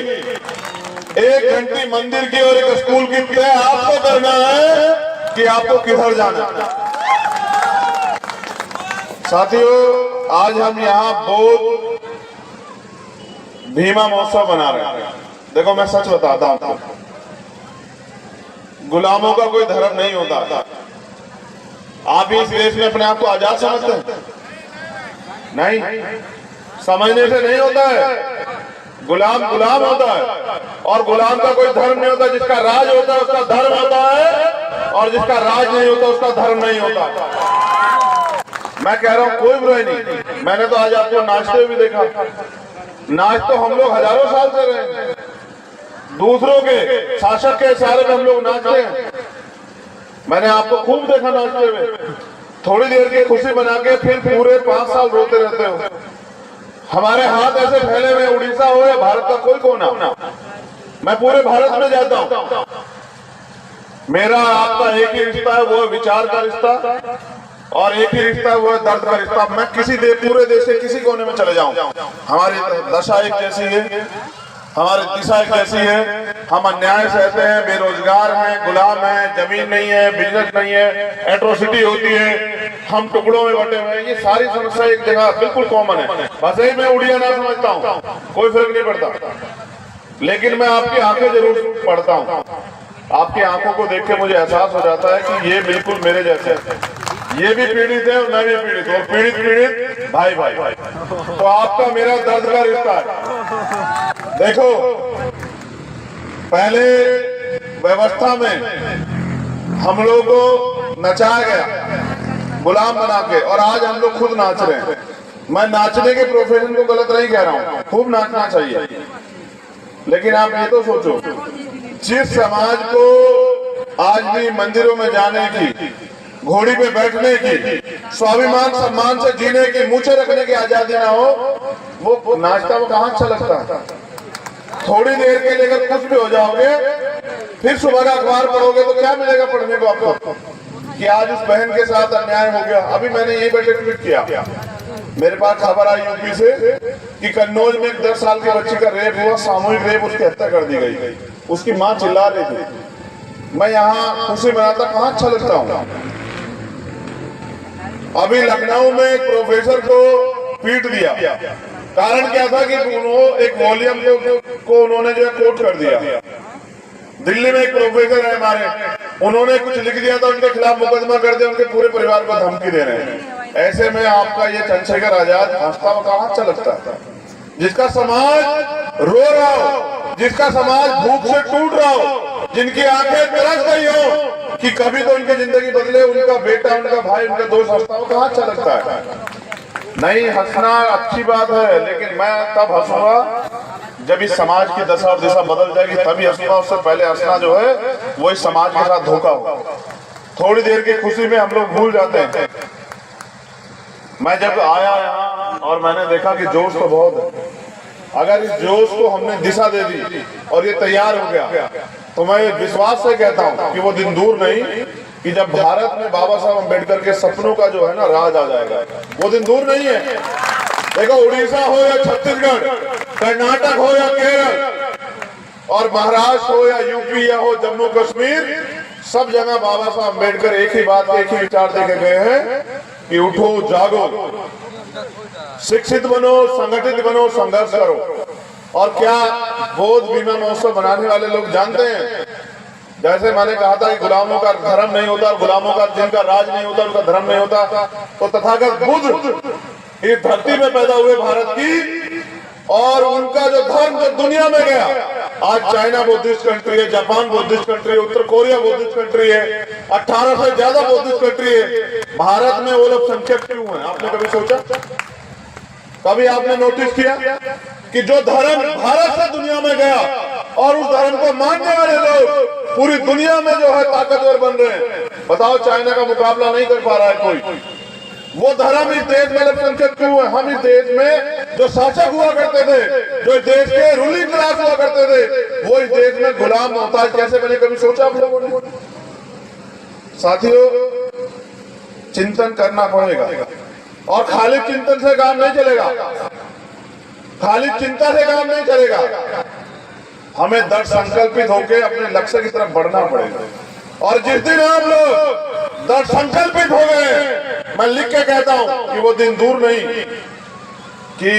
1 घंटी मंदिर की और 1 स्कूल की। तय आपको करना है कि आपको किधर जाना है। साथियों आज हम यहाँ बोध भीमा महोत्सव बना रहे हैं। देखो मैं सच बताता हूँ, गुलामों का कोई धर्म नहीं होता। आप इस देश में अपने आप को आजाद समझते हैं? नहीं, समझने से नहीं होता है। गुलाम गुलाम होता है, और गुलाम का कोई धर्म नहीं होता। जिसका राज होता है उसका धर्म होता है, और जिसका राज नहीं होता उसका धर्म नहीं होता। मैं कह रहा हूँ कोई बुराई नहीं। मैंने तो आज आपको नाचते हुए भी देखा। नाच तो हम लोग हजारों साल से रहे हैं, दूसरों के शासक के इशारे में हम लोग नाचते हैं। मैंने आपको खूब देखा नाचते हुए। थोड़ी देर की खुशी बना के फिर पूरे 5 साल रोते रहते हो। हमारे हाथ ऐसे फैले हुए, उड़ीसा हो या भारत का कोई कोना, मैं पूरे भारत में जाता हूँ। मेरा आपका एक ही रिश्ता है, वो विचार का रिश्ता, और एक ही रिश्ता है वो दर्द का रिश्ता। मैं किसी पूरे देश के किसी कोने में चले जाऊं, हमारी दशा एक जैसी है, हमारी दिशा एक जैसी है। हम अन्याय सहते हैं, बेरोजगार हैं, गुलाम हैं, जमीन नहीं है, बिजनेस नहीं है, एट्रोसिटी होती है, हम टुकड़ों में बटे हुए हैं। ये सारी समस्या एक जगह बिल्कुल कॉमन है। बस यही मैं उड़िया ना समझता हूँ, कोई फर्क नहीं पड़ता। लेकिन मैं आपकी आंखें जरूर पढ़ता हूँ। आपकी आंखों को देख के मुझे एहसास हो जाता है कि ये बिल्कुल मेरे जैसे हैं। ये भी पीड़ित है और मैं भी पीड़ित हूँ, और पीड़ित भाई भाई। तो आपका मेरा दर्द का रिश्ता है। देखो पहले व्यवस्था में हम लोग को नचाया गया गुलाम बना के, और आज हम लोग खुद नाच रहे हैं। मैं नाचने के प्रोफेशन को गलत नहीं कह रहा हूँ, खूब नाचना चाहिए। लेकिन आप ये तो सोचो, जिस समाज को आज भी मंदिरों में जाने की, घोड़ी पे बैठने की, स्वाभिमान सम्मान से जीने की, मूछे रखने की आजादी ना हो, वो नाचता वो कहाँ अच्छा लगता है। थोड़ी देर के लिए अगर कुछ भी हो जाओगे, फिर सुबह का अखबार पढ़ोगे तो क्या मिलेगा पढ़ने को आपको कि आज उस बहन के साथ अन्याय हो गया। अभी मैंने यही बैठे ट्वीट किया, मेरे पास खबर आई यूपी से कि कन्नौज में 10 साल के बच्ची का रेप हुआ, सामूहिक रेप, उसकी हत्या कर दी गई। उसकी माँ चिल्ला रही थी। मैं यहाँ खुशी मनाता कहाँ अच्छा लगता हूँ। अभी लखनऊ में एक प्रोफेसर को पीट दिया। कारण क्या था कि उन्होंने एक वॉल्यूम को उन्होंने जो है कोट कर दिया। दिल्ली में एक प्रोफेसर है हमारे, उन्होंने कुछ लिख दिया था, उनके खिलाफ मुकदमा कर दिया, उनके पूरे परिवार को धमकी दे रहे हैं। ऐसे में आपका ये चंद्रशेखर आजाद हंसता हुआ कहाँ अच्छा लगता है? जिसका समाज रो रहा हो, जिसका समाज भूख से टूट रहा हो, जिनकी आंखें तरस गई हो कि कभी तो उनकी जिंदगी बदले, उनका बेटा, उनका भाई, उनका दोस्त हंसता हो, कहाँ अच्छा लगता है? नहीं, हंसना अच्छी बात है, लेकिन मैं तब हंसूंगा जब इस समाज की दशा और दिशा बदल जाएगी, तभी हंसूंगा। उससे पहले हंसना जो है वो इस समाज के साथ धोखा हो। थोड़ी देर की खुशी में हम लोग भूल जाते हैं। मैं जब आया यहाँ और मैंने देखा कि जोश तो बहुत है, अगर इस जोश को हमने दिशा दे दी और ये तैयार हो गया, तो मैं विश्वास से कहता हूँ कि वो दिन दूर नहीं कि जब भारत में बाबा साहब अम्बेडकर के सपनों का जो है ना राज आ जाएगा। वो दिन दूर नहीं है। देखो, उड़ीसा हो या छत्तीसगढ़, कर्नाटक हो या केरल, और महाराष्ट्र हो या यूपी या हो जम्मू कश्मीर, सब जगह बाबा साहब अम्बेडकर एक ही बात, एक ही विचार देके गए हैं कि उठो, जागो, शिक्षित बनो, संगठित बनो, संघर्ष करो। और क्या बौद्ध भीमा महोत्सव बनाने वाले लोग जानते हैं, जैसे मैंने कहा था कि गुलामों का धर्म नहीं होता और गुलामों का जिनका राज नहीं होता उनका धर्म नहीं होता, तो तथागत बुद्ध इस धरती में पैदा हुए भारत की, और उनका जो धर्म जो दुनिया में गया, आज चाइना बुद्धिस्ट कंट्री है, जापान बुद्धिस्ट कंट्री है, उत्तर कोरिया बुद्धिस्ट कंट्री है, 18 से ज्यादा बुद्धिस्ट कंट्री है। भारत में वो लोग संख्यक क्यों है? आपने कभी सोचा? कभी आपने नोटिस किया कि जो धर्म भारत से दुनिया में गया और उस धर्म को मानने वाले लोग पूरी दुनिया में जो है ताकतवर बन रहे हैं? बताओ, चाइना का मुकाबला नहीं कर पा रहा है कोई। वो धर्म इस देश में अल्पसंख्यक क्यों है? हम इस देश में जो शासक हुआ करते थे, जो इस देश के रूलिंग क्लास हुआ करते थे, वो इस देश में गुलाम मोहताज कैसे बने? कभी सोचा आप लोगों ने? साथियों, चिंतन करना पड़ेगा, और खाली चिंतन से काम नहीं चलेगा, खाली चिंता से काम नहीं चलेगा। हमें दृढ़ संकल्पित होकर अपने लक्ष्य की तरफ बढ़ना पड़ेगा। और जिस दिन आप लोग दृढ़ संकल्पित हो गए, मैं लिख के कहता हूं कि वो दिन दूर नहीं कि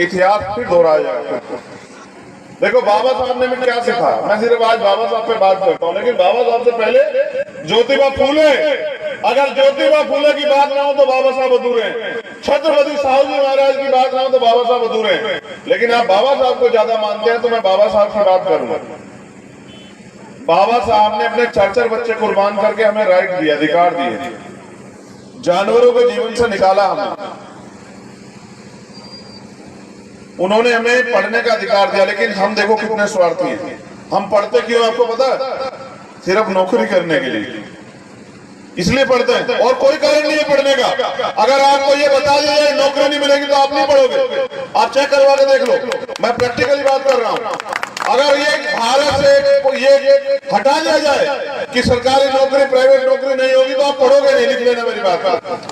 इतिहास फिर दोहराया जाएगा। देखो, बाबा साहब ने क्या सिखा, मैं सिर्फ आज बाबा साहब पे बात करता हूं, लेकिन बाबा साहब से पहले ज्योतिबा फूले। अगर ज्योतिबा फूले की बात ना हो तो बाबा साहब अधूरे हैं। छत्रपति साहू जी महाराज की बात ना हो तो बाबा साहब अधूरे हैं। लेकिन आप बाबा साहब को ज्यादा मानते हैं तो मैं बाबा साहब की बात करूंगा। बाबा साहब ने अपने 4 बच्चे कुर्बान करके हमें राइट दिए, अधिकार दिए, जानवरों को जीवन से निकाला हमें। उन्होंने हमें पढ़ने का अधिकार दिया, लेकिन हम देखो कितने स्वार्थी हैं। हम पढ़ते क्यों आपको पता है? सिर्फ नौकरी करने के लिए, इसलिए पढ़ते हैं, और कोई कारण नहीं है पढ़ने का। अगर आपको ये बता दिया जाए नौकरी नहीं मिलेगी तो आप नहीं पढ़ोगे। आप चेक करवा के देख लो, मैं प्रैक्टिकली बात कर रहा हूँ। अगर ये भारत से ये हटा दिया जाए कि सरकारी नौकरी, प्राइवेट नौकरी नहीं होगी, तो आप पढ़ोगे नहीं। लिख लेना मेरी बात।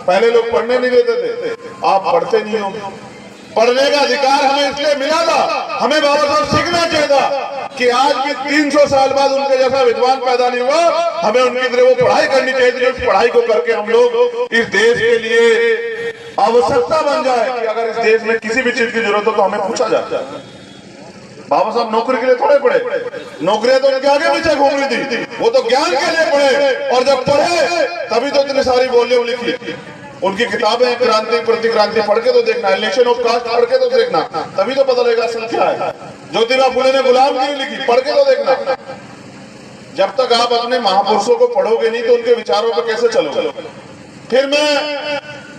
पहले लोग पढ़ने नहीं देते थे, आप पढ़ते नहीं हो। पढ़ने का अधिकार हमें इसलिए मिला था, हमें बाबा साहब सीखना चाहिए था कि आज भी 300 साल बाद उनके जैसा विद्वान पैदा नहीं हुआ। हमें उनकी तरह वो पढ़ाई करनी चाहिए थी, उस पढ़ाई को करके हम लोग इस देश के लिए आवश्यकता बन जाए कि अगर इस देश में किसी भी चीज की जरूरत हो तो हमें पूछा जाए। बाबा साहब नौकरी के लिए थोड़े पढ़े, नौकरियां तो उनके आगे पीछे घूम रही थी, वो तो ज्ञान के लिए पढ़े। और जब पढ़े तभी तो इतनी सारी वॉल्यूम लिखी। उनकी किताबें क्रांति प्रतिक्रांति पढ़ के तो देखना, इलेक्शन ऑफ कास्ट पढ़ के तो देखना, तभी तो पता लगेगा असल क्या है। ज्योतिबा फूले ने गुलामगिरी लिखी, पढ़ के तो देखना। जब तक आप अपने महापुरुषों को पढ़ोगे नहीं तो उनके विचारों पर कैसे चलोगे? फिर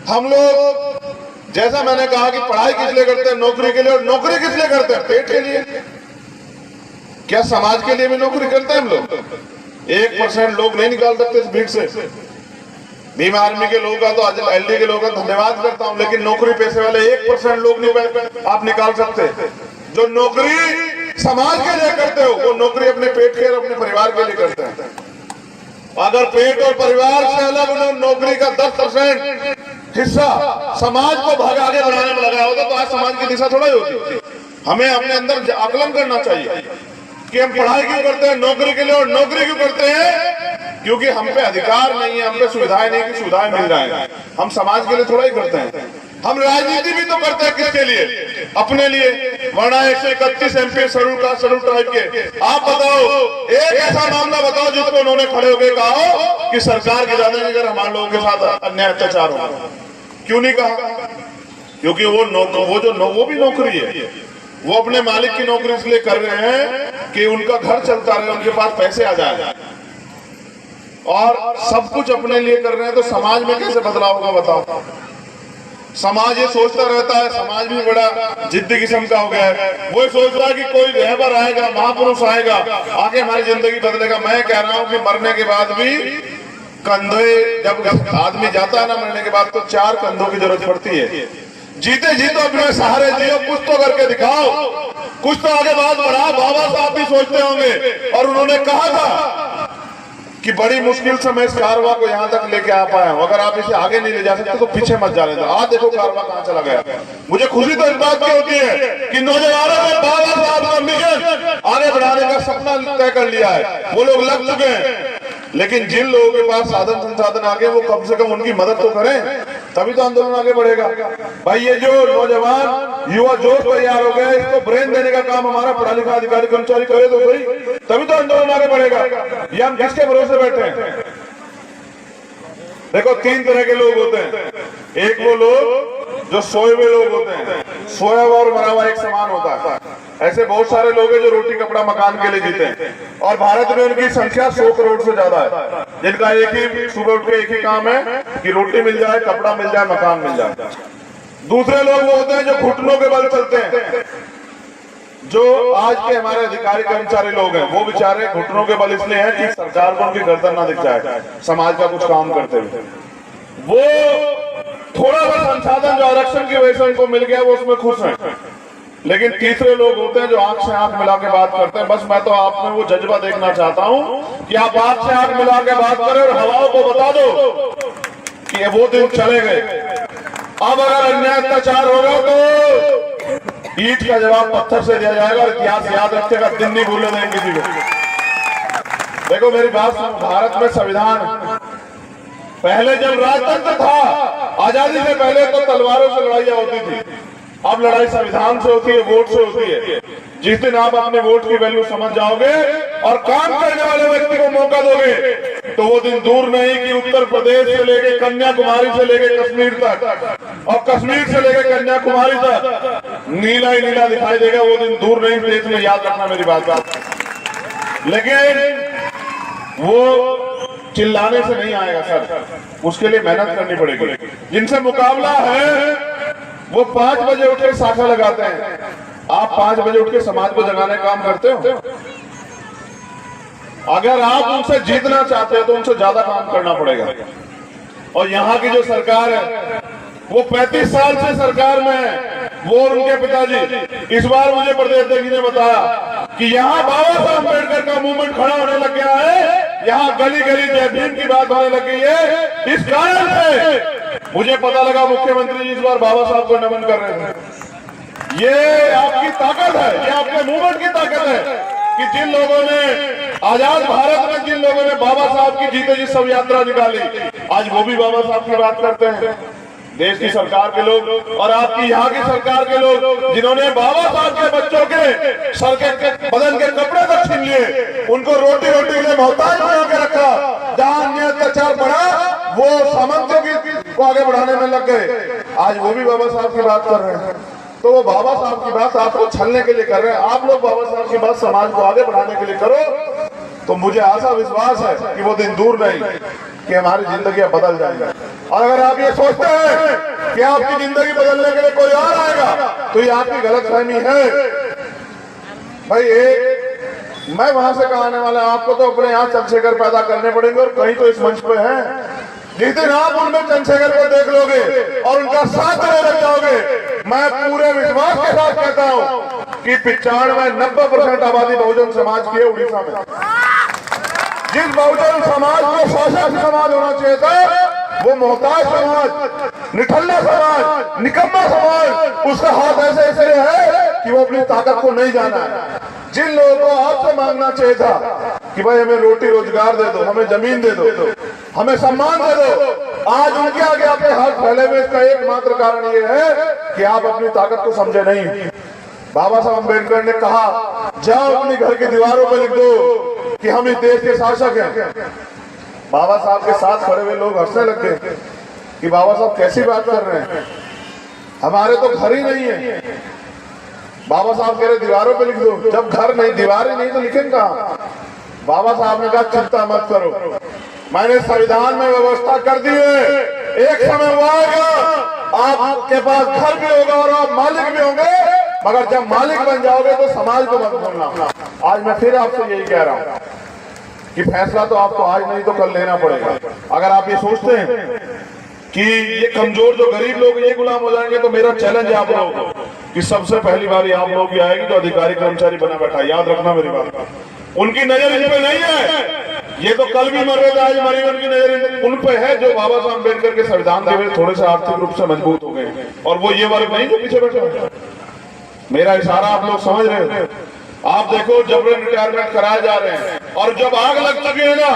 हम लोग, जैसा मैंने कहा कि पढ़ाई किस लिए करते हैं? नौकरी के लिए। और नौकरी किस लिए करते हैं? पेट के लिए। क्या समाज के लिए भी नौकरी करते हैं हम लोग? 1% लोग नहीं निकाल सकते इस भीड़ से। भीम आर्मी के लोगों का तो आज एलडी के लोगों का धन्यवाद करता हूं, लेकिन नौकरी पेशे वाले 1% लोग नहीं आप निकाल सकते। जो नौकरी समाज के लिए करते हो वो नौकरी अपने पेट के और अपने परिवार के लिए करते हैं। अगर पेट और परिवार से अलग उन्होंने नौकरी का 10% हिस्सा समाज को आगे बढ़ाने में लगाया होता तो आज समाज की दिशा थोड़ा ही होती। हमें अपने अंदर आकलन करना चाहिए कि हम पढ़ाई क्यों करते हैं? नौकरी के लिए। और नौकरी क्यों करते हैं? क्योंकि हम पे अधिकार नहीं है, हम पे सुविधाएं नहीं कि सुविधाएं मिल जाए। हम समाज के लिए थोड़ा ही करते हैं, हम राजनीति भी तो करते हैं किसके लिए? अपने लिए। वरना 131 MP शेड्यूल ट्राइब के, आप बताओ एक ऐसा मामला बताओ जिसको उन्होंने खड़े होकर कहा हो कि सरकार की जाने अगर हमारे लोगों के साथ अन्याय अत्याचार हो, क्यों नहीं कहा? क्योंकि वो भी नौकरी है, वो अपने मालिक की नौकरी इसलिए कर रहे हैं कि उनका घर चलता रहे, उनके पास पैसे आ जाए, और सब कुछ अपने लिए कर रहे हैं। तो समाज में कैसे बदलाव होगा बताओ? समाज ये सोचता रहता है, समाज भी बड़ा जिद्दी किस्म का हो गया है। वो सोच रहा है कि कोई रहबर आएगा, महापुरुष आएगा, आगे हमारी जिंदगी बदलेगा। मैं कह रहा हूं कि मरने के बाद भी कंधे, जब आदमी जाता है ना मरने के बाद, तो 4 कंधों की जरूरत पड़ती है। जीते जी तो अपने सहारे जियो, कुछ तो करके दिखाओ, कुछ तो आगे बात बढ़ाओ। बाबा साहब भी सोचते होंगे, और उन्होंने कहा था कि बड़ी मुश्किल से मैं इस कारवा को यहाँ तक लेके आ पाया हूँ, अगर आप इसे आगे नहीं ले जा सकते तो पीछे मत जाने दो। आज देखो कारवा कहाँ चला गया। मुझे खुशी तो इस बात की होती है कि नौजवानों ने बाबा साहब का मिशन आगे बढ़ाने का सपना तय कर लिया है, वो लोग लग चुके हैं। लेकिन जिन लोगों के पास साधन संसाधन आगे, वो कम से कम उनकी मदद तो करें, तभी तो आंदोलन आगे बढ़ेगा। भाई ये जो नौजवान युवा जोश तैयार हो गए, इसको ब्रेन देने का काम हमारा पढ़ा लिखा अधिकारी कर्मचारी करे तो सही, तभी तो आंदोलन आगे बढ़ेगा। ये हम किसके भरोसे बैठे हैं? देखो 3 तरह के लोग होते हैं। एक वो लोग जो सोए हुए लोग होते हैं, सोया हुआ और मरा हुआ एक समान होता है। ऐसे बहुत सारे लोग हैं जो रोटी कपड़ा मकान के लिए जीते हैं, और भारत में उनकी संख्या 100 करोड़ से ज्यादा है, जिनका एक ही सुबह उठ के एक ही काम है कि रोटी मिल जाए, कपड़ा मिल जाए, मकान मिल जाए। दूसरे लोग वो होते हैं जो घुटनों के बल चलते हैं। जो आज के हमारे अधिकारी कर्मचारी लोग हैं, वो बेचारे घुटनों के बल इसलिए हैं कि सरकार को उनकी गर्दन ना दिख जाए समाज का कुछ काम करते हुए। वो थोड़ा सा संसाधन जो आरक्षण की वजह से उनको मिल गया, वो उसमें खुश हैं। लेकिन तीसरे लोग होते हैं जो आंख से आंख मिला के बात करते हैं। बस मैं तो आप में वो जज्बा देखना चाहता हूं कि आप आंख से आंख मिला के बात करें और हवाओं को बता दो कि वो दिन चले गए। अब अगर अन्याय अत्याचार होगा तो ईंट का जवाब पत्थर से दिया जाएगा, और इतिहास याद रखेगा, दिन नहीं भूलने देंगे किसी को। देखो मेरी बात सुनो, भारत में संविधान, पहले जब राजतंत्र था, आजादी से पहले तो तलवारों से लड़ाइयां होती थी। अब लड़ाई संविधान से होती है, वोट से होती है। जिस दिन आप अपने वोट की वैल्यू समझ जाओगे और काम करने वाले व्यक्ति को मौका दोगे, तो वो दिन दूर नहीं कि उत्तर प्रदेश से लेके कन्याकुमारी से लेके कश्मीर तक, और कश्मीर से लेके कन्याकुमारी तक नीला ही नीला दिखाई देगा। वो दिन दूर नहीं, देश में, याद रखना मेरी बात। लेकिन वो चिल्लाने से नहीं आएगा सर, उसके लिए मेहनत करनी पड़ेगी। जिनसे मुकाबला है वो 5 बजे उठ के शाखा लगाते हैं, आप 5 बजे उठ के समाज को जगाने का काम करते हो। अगर आप उनसे जीतना चाहते हो तो उनसे ज्यादा काम करना पड़ेगा। और यहाँ की जो सरकार है वो 35 साल से सरकार में है, वो और उनके पिताजी। इस बार मुझे प्रदेश अध्यक्ष ने बताया कि यहाँ बाबा साहब अम्बेडकर का मूवमेंट खड़ा होने लग गया है, यहाँ गली गली जय भीम की बात होने लग गई है। इस कारण से मुझे पता लगा मुख्यमंत्री जी इस बार बाबा साहब को नमन कर रहे थे। ये आपकी ताकत है, ये आपके मूवमेंट की ताकत है कि जिन लोगों ने आजाद भारत में, जिन लोगों ने बाबा साहब की जीते जी सब यात्रा निकाली, आज वो भी बाबा साहब की बात करते हैं। देश की सरकार के लोग और आपकी यहाँ की सरकार के लोग जिन्होंने बाबा साहब के बच्चों के सर के बदन के कपड़े तक छीन लिए, उनको रोटी रोटी के लिए मोहताज बना के रखा। जहाँ अन्याय अत्याचार बढ़ा वो सामंतों को आगे बढ़ाने में लग गए, आज वो भी बाबा साहब की बात कर रहे हैं। तो वो बाबा साहब की बात आपको छलने के लिए कर रहे हैं। आप लोग बाबा साहब की बात समाज को आगे बढ़ाने के लिए करो, तो मुझे आशा विश्वास है कि वो दिन दूर नहीं कि हमारी जिंदगी बदल जाएगी। और अगर आप ये सोचते हैं कि आपकी जिंदगी बदलने के लिए कोई और आएगा, तो ये आपकी गलतफहमी है। भाई मैं वहां से कहा आने वाला, आपको तो अपने यहाँ चंद्रशेखर पैदा करने पड़ेंगे, और कहीं तो इस मंच पे है। जिस दिन आप उनमें चंद्रशेखर को देख लोगे और उनका साथ देने लग जाओगे, मैं पूरे विश्वास के साथ कहता हूँ कि 95-90% आबादी बहुजन समाज की है उड़ीसा में। जिस बहुजन समाज को शासक समाज होना चाहिए था, वो मोहताज समाज, निठल्ला समाज, निकम्मा समाज, उसका हाथ ऐसे इसलिए है कि वो अपनी ताकत को नहीं जाना है। जिन लोगों को आपसे मांगना चाहिए था कि भाई हमें रोटी रोजगार दे दो, हमें जमीन दे दो, हमें सम्मान दे दो। आज उनके आगे आपके हाथ फैले हुए, इसका एकमात्र कारण ये है कि आप अपनी ताकत को समझे नहीं। बाबा साहब अम्बेडकर ने कहा, जाओ अपनी घर की दीवारों पर लिख दो कि हम इस देश के शासक हैं। बाबा साहब के साथ खड़े हुए लोग हंसने लग गए कि बाबा साहब कैसी बात कर रहे हैं, हमारे तो घर ही नहीं है। बाबा साहब कह रहे दीवारों पे लिख दो। जब घर नहीं, दीवार ही नहीं तो लिखेंगे कहां? बाबा साहब ने कहा चिंता मत करो, मैंने संविधान में व्यवस्था कर दी है, एक समय वो आएगा आपके पास घर भी होगा और आप मालिक भी होंगे, मगर जब मालिक बन जाओगे तो समाज को मत भूलना। आज मैं फिर आपसे यही कह रहा हूं कि फैसला तो आपको आज नहीं तो कल लेना पड़ेगा। अगर आप ये सोचते हैं कि ये कमजोर जो गरीब लोग ये गुलाम हो जाएंगे, तो मेरा चैलेंज है आप लोगों को कि सबसे पहली बारी आप लोग की आएगी तो अधिकारी कर्मचारी बना बैठा। याद रखना मेरी बात, उनकी नजर इन पे नहीं है, ये तो कल भी मर रहे थे, आज मरे, उनकी नजर उन पे है जो बाबा साहब अम्बेडकर के संविधान के वजह थोड़े से आर्थिक रूप से मजबूत हो गए, और वो ये वर्ग नहीं जो पीछे बैठे। मेरा इशारा आप लोग समझ रहे हो? आप देखो जबरन रिटायरमेंट कराए जा रहे हैं, और जब आग लग लगेगा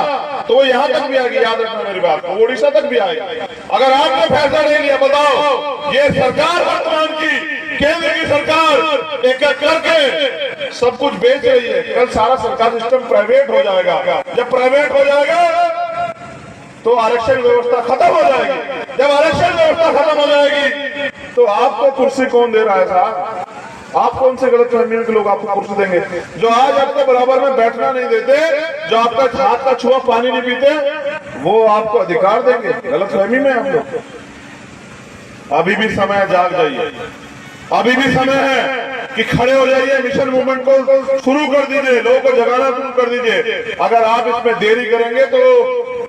तो वो यहाँ तक भी आएगी। याद रखना मेरी बात, वो उड़ीसा तक भी आएगी। अगर आपने फैसला नहीं लिया, बताओ ये सरकार वर्तमान की केंद्र की सरकार एक एक करके सब कुछ बेच रही है। कल सारा सरकार सिस्टम प्राइवेट हो जाएगा। जब प्राइवेट हो जाएगा तो आरक्षण व्यवस्था खत्म हो जाएगी। जब आरक्षण व्यवस्था खत्म हो जाएगी तो आपको कुर्सी कौन दे रहा है साहब? आप कौन से गलत फहमियों के लोग आपको कुर्सी देंगे? जो आज आपको बराबर में बैठना नहीं देते, जो आपका हाथ का छुआ पानी नहीं पीते, वो आपको अधिकार देंगे? गलत फहमी में आप लोग। अभी भी समय, जाग जाइए, अभी भी समय है कि खड़े हो जाइए, मिशन मूवमेंट को शुरू कर दीजिए, लोगों को जगाना शुरू कर दीजिए। अगर आप इसमें देरी करेंगे तो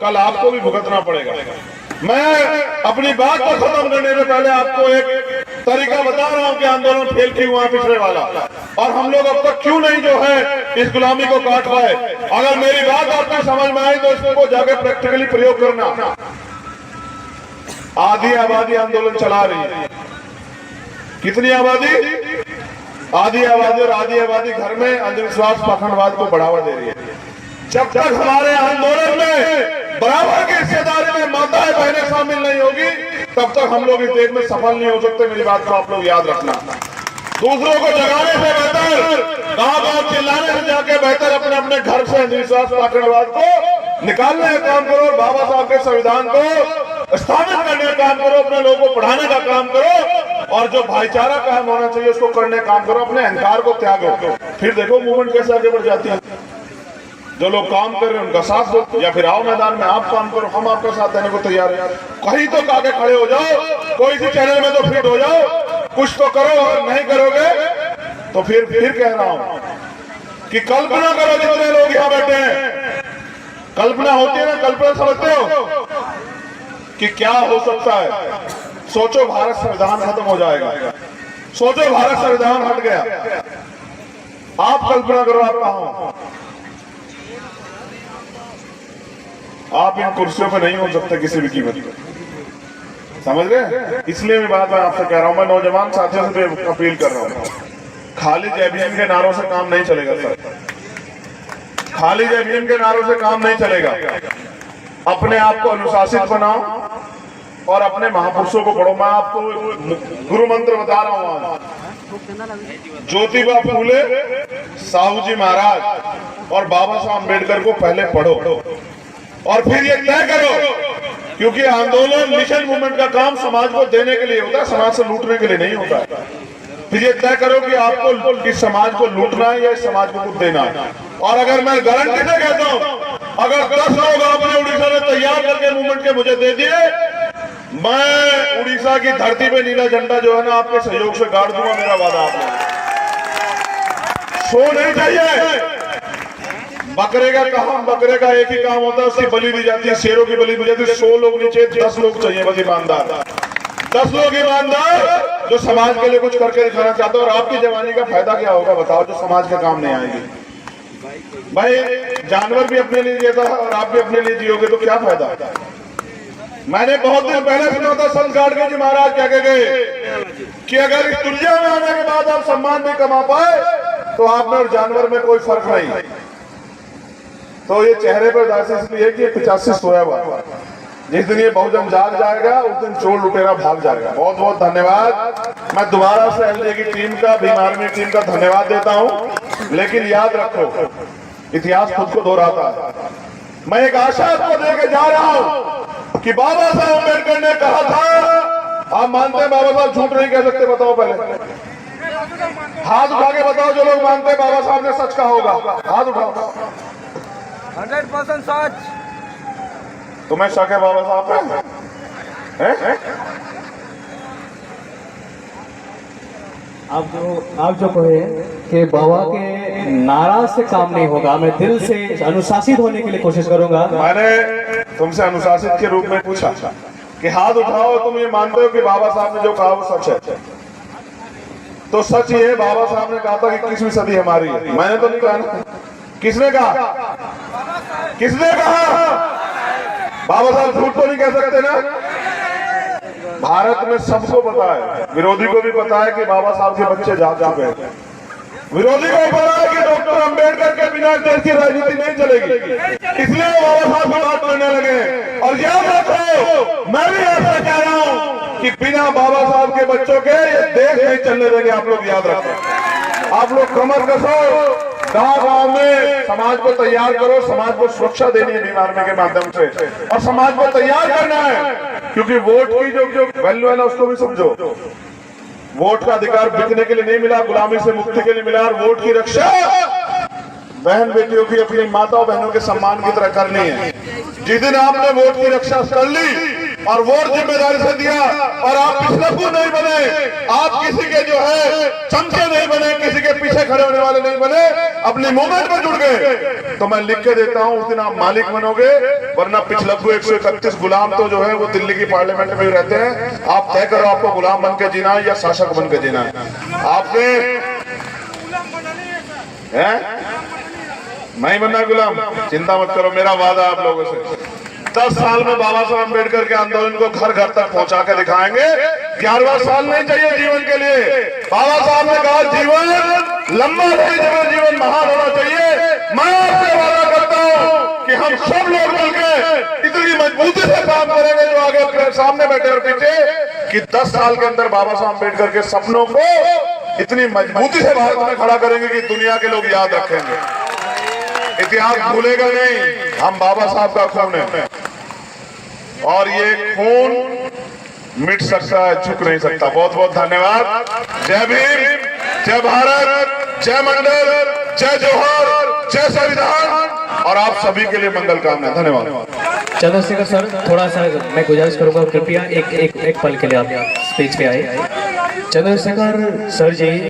कल आपको भी भुगतना पड़ेगा। मैं अपनी बात को खत्म करने से पहले आपको एक तरीका बता रहा हूं कि आंदोलन फेल क्यों हुआ पिछले वाला, और हम लोग अब तक क्यों नहीं जो है इस गुलामी को काट पाए। अगर मेरी बात आपको समझ में आई तो इसको जाके प्रैक्टिकली प्रयोग करना। आधी आबादी आंदोलन चला रही है। कितनी आबादी? आधी आबादी, और आधी आबादी घर में अंधविश्वास पाखंडवाद को बढ़ावा दे रही है। जब तक हमारे आंदोलन में बराबर की हिस्सेदारी में माताएं बहनें शामिल नहीं होगी, तब तक हम लोग इस देश में सफल नहीं हो सकते। मेरी बात को आप लोग याद रखना। दूसरों को जगाने से बेहतर, गांव-गांव चिल्लाने से जाके बेहतर अपने अपने घर से अंधविश्वास पाखंडवाद को निकालने का काम करो, और बाबा साहब के संविधान को स्थापित करने का काम करो, अपने लोगों को पढ़ाने का काम करो, और जो भाईचारा कायम होना चाहिए उसको करने का काम करो। अपने अहंकार को त्यागो, फिर देखो मूवमेंट कैसे आगे बढ़ जाती है। जो लोग काम कर रहे हैं उनका साथ दो, या फिर आओ मैदान में आप काम करो, हम आपका साथ देने को तैयार है। कहीं तो आगे खड़े हो जाओ, कोई सी चैनल में तो फिट हो जाओ, कुछ तो करो। अगर नहीं करोगे तो फिर कह रहा हूं कि कल्पना करो, जितने लोग यहाँ बैठे हैं, कल्पना होती है ना, कल्पना समझते हो कि क्या हो सकता है? सोचो भारत संविधान खत्म हो जाएगा, सोचो भारत संविधान हट गया, आप कल्पना करो आप कहां हो? आप इन कुर्सियों पे नहीं हो सकते किसी भी कीमत पर, समझ गए? इसलिए मैं बात आपसे कह रहा हूं, मैं नौजवान साथियों से अपील कर रहा हूं, खाली जय भीम के नारों से काम नहीं चलेगा सर, खाली जय भीम के नारों से काम नहीं चलेगा। अपने आप को अनुशासित बनाओ और अपने महापुरुषों को पढ़ो। मैं आपको गुरु मंत्र बता रहा हूं, ज्योतिबा फूले, साहू जी महाराज और बाबा साहब अम्बेडकर को पहले पढ़ो, और फिर ये तय करो, क्योंकि आंदोलन मिशन मूवमेंट का काम समाज को देने के लिए होता है, समाज से लूटने के लिए नहीं होता है। फिर ये तय करो कि आपको इस समाज को लूटना है या इस समाज को कुछ देना है। और अगर मैं गारंटी से कहता हूं, अगर 10 लोग आपने उड़ीसा में तैयार करके मूवमेंट के मुझे दे दिए, मैं उड़ीसा की धरती पे नीला झंडा जो है ना आपके सहयोग से गाड़ दूंगा, मेरा वादा आपने। सो नहीं चाहिए, बकरे का काम, बकरे का एक ही काम होता है, उसकी बलि दी जाती है, शेरों की बलि दी जाती है। 100 लोग नीचे, 10 लोग चाहिए बस ईमानदार, 10 लोग ईमानदार जो समाज के लिए कुछ करके दिखाना चाहते हो। और आपकी जवानी का फायदा क्या होगा बताओ, जो समाज के काम नहीं आएगी? भाई जानवर भी अपने लिए जीता है और आप भी अपने लिए जियोगे तो क्या फायदा? मैंने बहुत दिन पहले सुना था संत गाडगे जी महाराज क्या कह गए कि अगर इस दुनिया में आने के बाद आप सम्मान नहीं कमा पाए तो आप में और जानवर में कोई फर्क नहीं। तो ये चेहरे पर उदासी इसलिए कि 85 सोया हुआ। जिस दिन ये बहुजन जाग जाएगा उस दिन चोर लुटेरा भाग जाएगा। बहुत बहुत धन्यवाद। मैं दोबारा से एलजे की टीम का, भीम आर्मी टीम का धन्यवाद देता हूं। लेकिन याद रखो, इतिहास खुद को दोहराता है। मैं एक आशा आपको देके जा रहा हूं कि बाबा साहब अम्बेडकर ने कहा था, आप मानते हैं बाबा साहब झूठ नहीं कह सकते? बताओ पहले, हाथ उठा के बताओ जो लोग मानते हैं बाबा साहब ने सच कहा होगा, हाथ उठाओ। 100% सच। तुम्हें शक है बाबा साहब पे? हैं? आप जो कहे कि बाबा के नारा से काम नहीं होगा, मैं दिल से अनुशासित होने के लिए कोशिश करूंगा। मैंने तुमसे अनुशासित के रूप में पूछा कि हाथ उठाओ, तुम ये मानते हो कि बाबा साहब ने जो कहा वो सच है? तो सच ये है, बाबा साहब ने कहा था कि 21वीं सदी हमारी है। मैंने तो नहीं कहा ना। किसने कहा? किसने कहा? बाबा साहब झूठ तो नहीं कह सकते ना। भारत में सबको पता है, विरोधी को भी पता है कि बाबा साहब के बच्चे जाग चुके हैं। विरोधी को पता है कि डॉक्टर अंबेडकर के बिना देश की राजनीति नहीं चलेगी, इसलिए वो बाबा साहब की बात करने लगे। और याद रखो, मैं भी ऐसा कह रहा हूं कि बिना बाबा साहब के बच्चों के ये देश नहीं चलने देंगे। आप लोग याद रखो, आप लोग कमर कसो, गांव में समाज को तैयार करो। समाज को सुरक्षा देनी है भीम आर्मी के माध्यम से, और समाज को तैयार करना है, क्योंकि वोट की जो वैल्यू है ना उसको भी समझो। वोट का अधिकार बिकने के लिए नहीं मिला, गुलामी से मुक्ति के लिए मिला। और वोट की रक्षा बहन बेटियों की, अपनी माताओं बहनों के सम्मान की तरह करनी है। जिस दिन आपने वोट की रक्षा कर ली और वोट जिम्मेदारी से दिया, और आप पिछलकू नहीं बने, आप किसी के जो है चमचे नहीं बने, किसी के पीछे खड़े होने वाले नहीं बने, अपनी मूवमेंट में जुड़ गए, तो मैं लिख के देता हूं उस दिन आप मालिक बनोगे। वरना पिछलकू 131 गुलाम तो जो है वो दिल्ली की पार्लियामेंट में भी रहते हैं। आप तय करो आपको गुलाम बन के जीना है या शासक बन के जीना है। आपने मैं बनना गुलाम, चिंता मत करो, मेरा वादा आप लोगों से 10 साल में बाबा साहब अम्बेडकर के आंदोलन को घर घर तक पहुंचा के दिखाएंगे। 11वां साल नहीं चाहिए जीवन के लिए। बाबा साहब ने कहा जीवन लंबा नहीं, जीवन महान होना चाहिए। मैं आपसे वादा करता हूं कि हम सब लोग मिलकर इतनी मजबूती से काम करेंगे, जो आगे सामने बैठे और पीछे, कि 10 साल के अंदर बाबा साहब अम्बेडकर के सपनों को इतनी मजबूती से भारत में खड़ा करेंगे कि दुनिया के लोग याद रखेंगे। इतिहास भूलेगा नहीं, हम बाबा साहब का खून है, और ये खून मिट सकता है, झुक नहीं सकता। बहुत बहुत धन्यवाद। जय भीम, जय भारत, जय मंडल, जय जोहर, जय संविधान, और आप सभी के लिए मंगल कामना। धन्यवाद। चंद्रशेखर सर, थोड़ा सा मैं गुजारिश करूंगा, कृपया एक पल के लिए आप स्पीच पे आए। चंद्रशेखर सर जी।